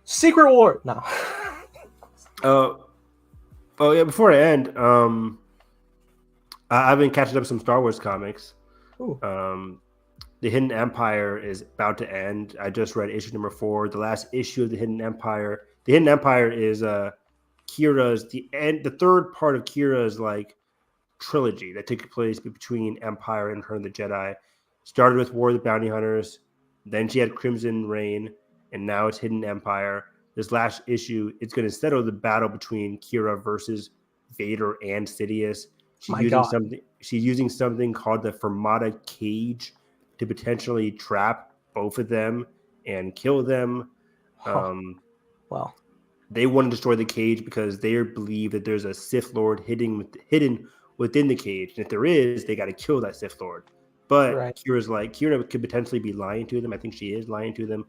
Secret War. No. Oh yeah. Before I end, I've been catching up some Star Wars comics. Ooh. The Hidden Empire is about to end. I just read issue number 4, the last issue of the Hidden Empire. The Hidden Empire is Kira's the third part of Kira's like trilogy that took place between Empire and Return of the Jedi. Started with War of the Bounty Hunters, then she had Crimson Reign, and now it's Hidden Empire. This last issue, it's going to settle the battle between Kira versus Vader and Sidious. She's My using God. something. She's using something called the Fermata Cage to potentially trap both of them and kill them. Well, They want to destroy the cage because they believe that there's a Sith Lord hidden within the cage. And if there is, they got to kill that Sith Lord. But right. Kira could potentially be lying to them. I think she is lying to them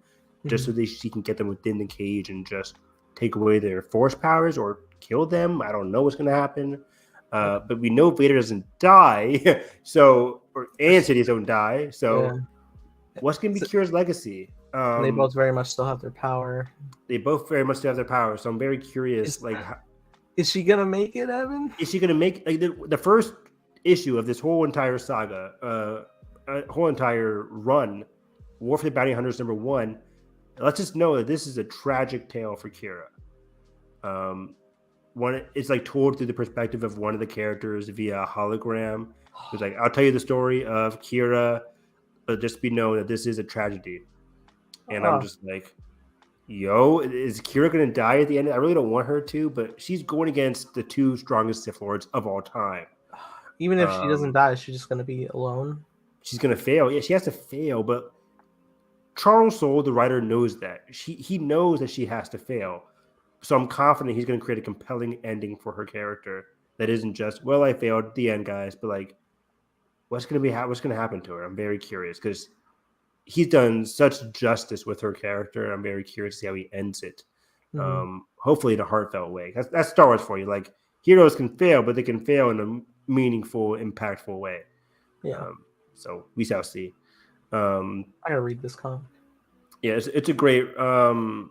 just so she can get them within the cage and just take away their force powers or kill them. I don't know what's going to happen. But we know Vader doesn't die, and Sidious don't die. So what's going to be Kira's legacy? They both very much still have their power. They both very much still have their power. So I'm very curious. Is she gonna make it, Evan? Is she gonna make the first issue of this whole entire saga, whole entire run, War for the Bounty Hunters #1? Let's just know that this is a tragic tale for Kira. It's like told through the perspective of one of the characters via a hologram. It's like, I'll tell you the story of Kira, but just be known that this is a tragedy. And I'm just like, yo, is Kira going to die at the end? I really don't want her to, but she's going against the 2 strongest Sith Lords of all time. Even if she doesn't die, she's just going to be alone. She's going to fail. Yeah, she has to fail, but Charles Soule, the writer, knows that. He knows that she has to fail. So I'm confident he's going to create a compelling ending for her character that isn't just, well, I failed, the end, guys, but like, what's going to happen to her? I'm very curious because he's done such justice with her character. I'm very curious to see how he ends it. Hopefully in a heartfelt way. That's Star Wars for you. Like, heroes can fail, but they can fail in a meaningful, impactful way. Yeah. So we shall see. I gotta read this comic. Yeah, it's a great run.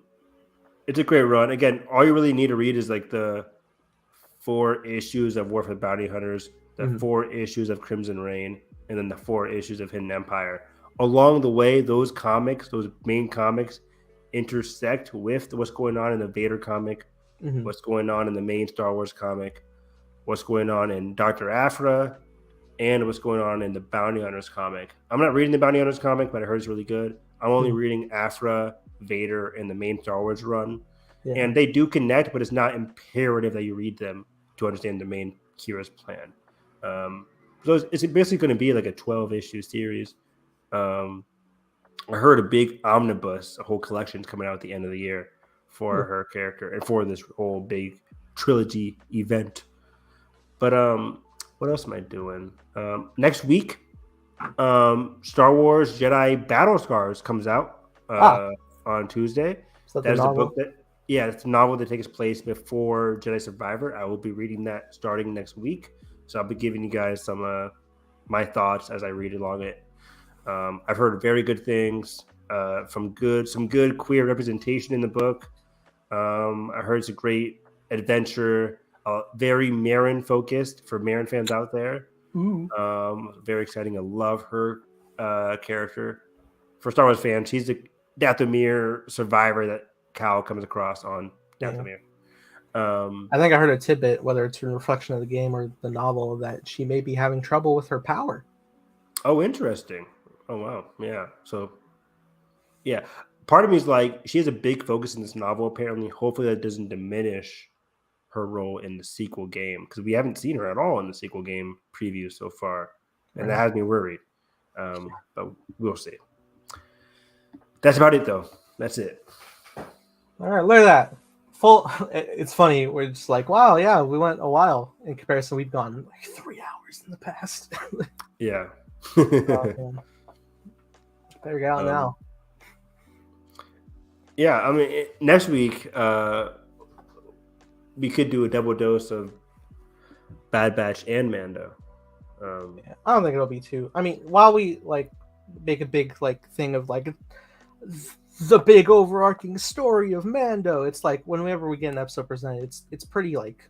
Again, all you really need to read is like the 4 issues of War for the Bounty Hunters, the 4 issues of Crimson Reign, and then the 4 issues of Hidden Empire. Along the way, those main comics, intersect with what's going on in the Vader comic, what's going on in the main Star Wars comic, what's going on in Dr. Aphra, and what's going on in the Bounty Hunters comic. I'm not reading the Bounty Hunters comic, but I heard it's really good. I'm only reading Aphra, Vader, and the main Star Wars run. Yeah. And they do connect, but it's not imperative that you read them to understand the main Kira's plan. So it's basically going to be like a 12-issue series. I heard a big omnibus, a whole collection coming out at the end of the year for her character and for this whole big trilogy event. But what else am I doing? Next week, Star Wars Jedi Battle Scars comes out on Tuesday. That's a book it's a novel that takes place before Jedi Survivor. I will be reading that starting next week. So I'll be giving you guys some my thoughts as I read along it. I've heard very good things from some good queer representation in the book. I heard it's a great adventure, very Marin focused for Marin fans out there. Very exciting. I love her character. For Star Wars fans, she's the Dathomir survivor that Cal comes across on Dathomir. I think I heard a tidbit, whether it's a reflection of the game or the novel, that she may be having trouble with her power. Oh, interesting. Oh, wow. Yeah. So, yeah. Part of me is like, she has a big focus in this novel, apparently. Hopefully that doesn't diminish her role in the sequel game, because we haven't seen her at all in the sequel game preview so far. And that has me worried. But we'll see. That's about it, though. That's it. All right, look at that. It's funny. We're just like, wow, yeah, we went a while. In comparison, we've gone like 3 hours in the past. Yeah. Better get out now. Yeah, I mean, next week, we could do a double dose of Bad Batch and Mando. Yeah, I don't think it'll be too. I mean, while we like make a big like thing of like the big overarching story of Mando, it's like whenever we get an episode presented, it's pretty like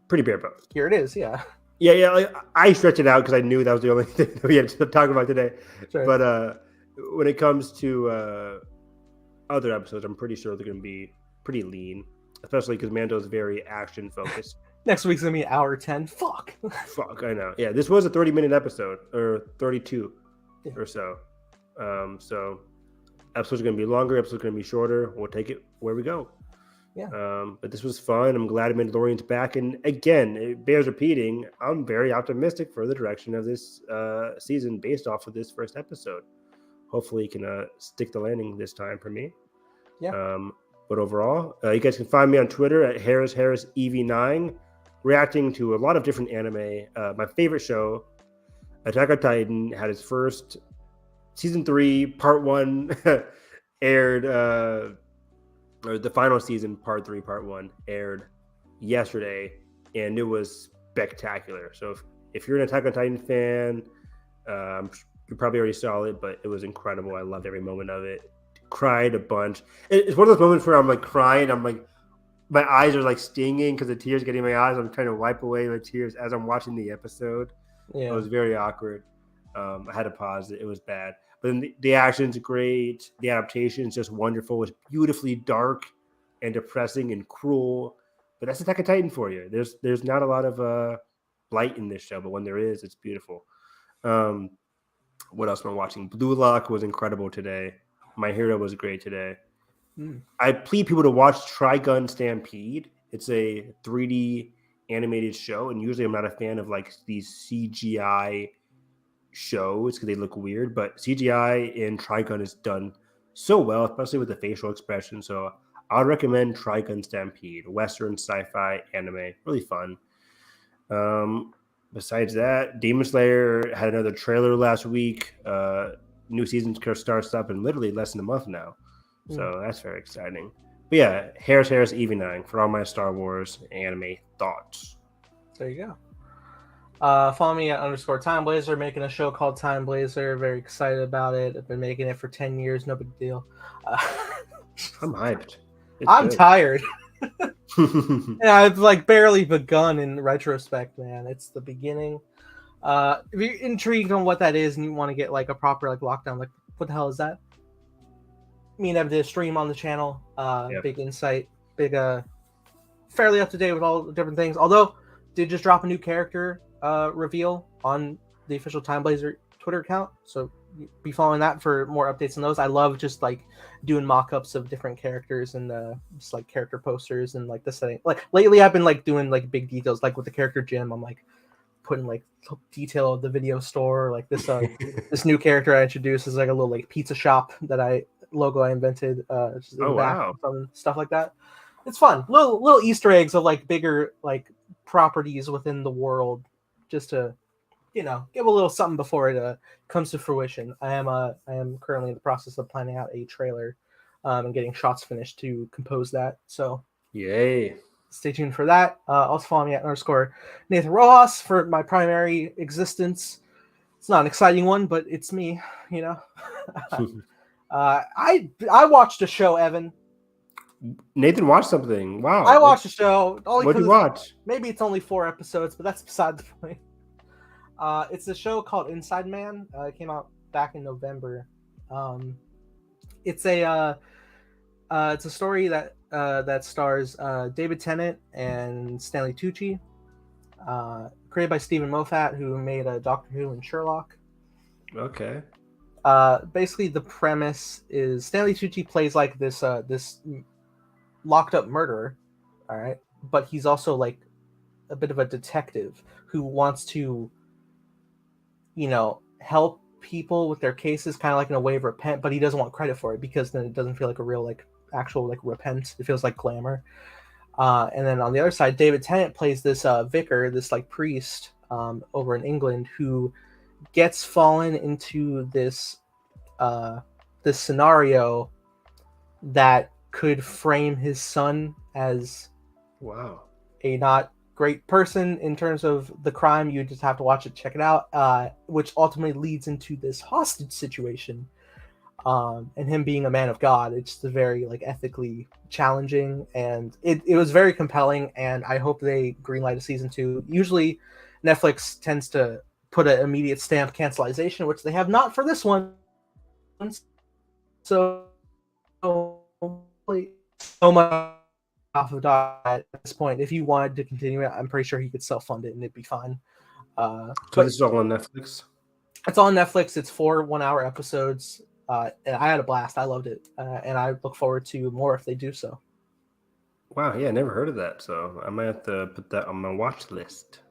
pretty bare bones. Here it is, yeah. Yeah. Like, I stretched it out because I knew that was the only thing that we had to talk about today. Sure. But when it comes to other episodes, I'm pretty sure they're going to be pretty lean, especially because Mando is very action focused. Next week's gonna be 1:10. Fuck. Fuck, I know. Yeah, this was a 30-minute episode, or 32 or so. So episodes are gonna be longer, episodes are gonna be shorter. We'll take it where we go. Yeah. But this was fun. I'm glad Mandalorian's back, and again, it bears repeating. I'm very optimistic for the direction of this season based off of this first episode. Hopefully, he can stick the landing this time for me. Yeah. But overall, you guys can find me on Twitter at HarrisEv9, reacting to a lot of different anime. My favorite show, Attack on Titan, had its first season 3, part 1 aired, or the final season, part 3, part 1 aired yesterday, and it was spectacular. So if you're an Attack on Titan fan, you probably already saw it, but it was incredible. I loved every moment of it. Cried a bunch. It's one of those moments where I'm like crying. I'm like, my eyes are like stinging because the tears getting in my eyes. I'm trying to wipe away the tears as I'm watching the episode. Yeah. It was very awkward. I had to pause it. It was bad. But then the action's great. The adaptation is just wonderful. It's beautifully dark and depressing and cruel. But that's Attack on Titan for you. There's not a lot of light in this show, but when there is, it's beautiful. What else am I watching? Blue Lock was incredible today. My Hero was great today. I plead people to watch Trigun Stampede. It's a 3D animated show, and usually I'm not a fan of like these CGI shows because they look weird, but CGI in Trigun is done so well, especially with the facial expression. So I would recommend Trigun Stampede, Western sci-fi anime, really fun. Besides that, Demon Slayer had another trailer last week. New season starts up in literally less than a month now. So that's very exciting. But yeah, Harris EV9 for all my Star Wars anime thoughts. There you go. Follow me at _TimeBlazer, making a show called Time Blazer. Very excited about it. I've been making it for 10 years. No big deal. I'm hyped. I'm tired. Yeah, I've like barely begun in retrospect, man. It's the beginning. If you're intrigued on what that is and you want to get like a proper like lockdown, like what the hell is that? Me and Evan did a stream on the channel. Big insight, big fairly up to date with all the different things. Although did just drop a new character reveal on the official Time Blazer Twitter account, so be following that for more updates on those. I love just like doing mock-ups of different characters and just like character posters and like the setting. Like lately I've been like doing like big details, like with the character Jim. I'm like putting like detail of the video store, like this this new character I introduced is like a little like pizza shop that I invented, just in the back, stuff like that. It's fun, little Easter eggs of like bigger like properties within the world, just to give a little something before it comes to fruition. I am currently in the process of planning out a trailer and getting shots finished to compose that. So yay. Stay tuned for that. Also follow me at _Nathan Rojas for my primary existence. It's not an exciting one, but it's me, I watched a show, Evan. Nathan watched something. Wow. I watched a show. What did you watch? Maybe it's only 4 episodes, but that's beside the point. It's a show called Inside Man. It came out back in November. It's a story that stars David Tennant and Stanley Tucci. Created by Stephen Moffat, who made Doctor Who and Sherlock. Okay. Basically, the premise is Stanley Tucci plays like this locked up murderer, all right, but he's also like a bit of a detective who wants to help people with their cases, kind of like in a way of repent, but he doesn't want credit for it because then it doesn't feel like a real like actual like repent. It feels like glamour. And then on the other side, David Tennant plays this vicar, this like priest over in England, who gets fallen into this this scenario that could frame his son as wow, a not great person in terms of the crime. You just have to watch it, check it out, which ultimately leads into this hostage situation. And him being a man of God, it's very like ethically challenging, and it was very compelling. And I hope they greenlight a season 2. Usually, Netflix tends to put an immediate stamp cancelization, which they have not for this one. So much off of Dot at this point. If you wanted to continue it, I'm pretty sure he could self-fund it and it'd be fine. So this is all on Netflix? It's on Netflix. It's 4 1-hour episodes. And I had a blast. I loved it. And I look forward to more if they do so. Wow, yeah, never heard of that. So I might have to put that on my watch list.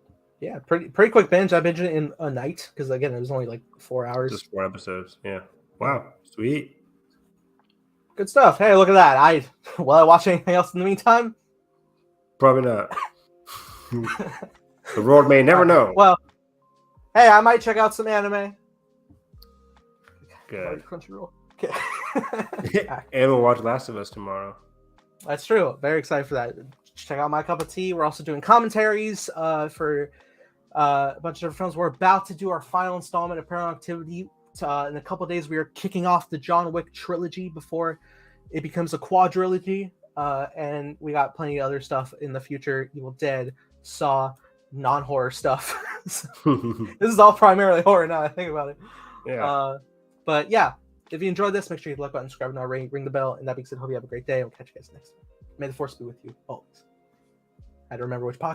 Yeah, pretty quick binge. I binged it in a night because, again, it was only like 4 hours. Just 4 episodes, yeah. Wow, sweet. Good stuff. Hey, look at that. Will I watch anything else in the meantime? Probably not. The Lord may never know. Well, hey, I might check out some anime. Good. Crunchyroll. Okay. And we'll watch Last of Us tomorrow. That's true. Very excited for that. Check out My Cup of Tea. We're also doing commentaries for a bunch of different films. We're about to do our final installment of Paranormal Activity. In a couple of days, we are kicking off the John Wick trilogy before it becomes a quadrilogy. And we got plenty of other stuff in the future. Evil Dead, Saw, non-horror stuff. This is all primarily horror now that I think about it. Yeah. But yeah, if you enjoyed this, make sure you hit the like button, subscribe, and ring the bell. And that being said, hope you have a great day. We'll catch you guys next time. May the force be with you always. I had to remember which podcast.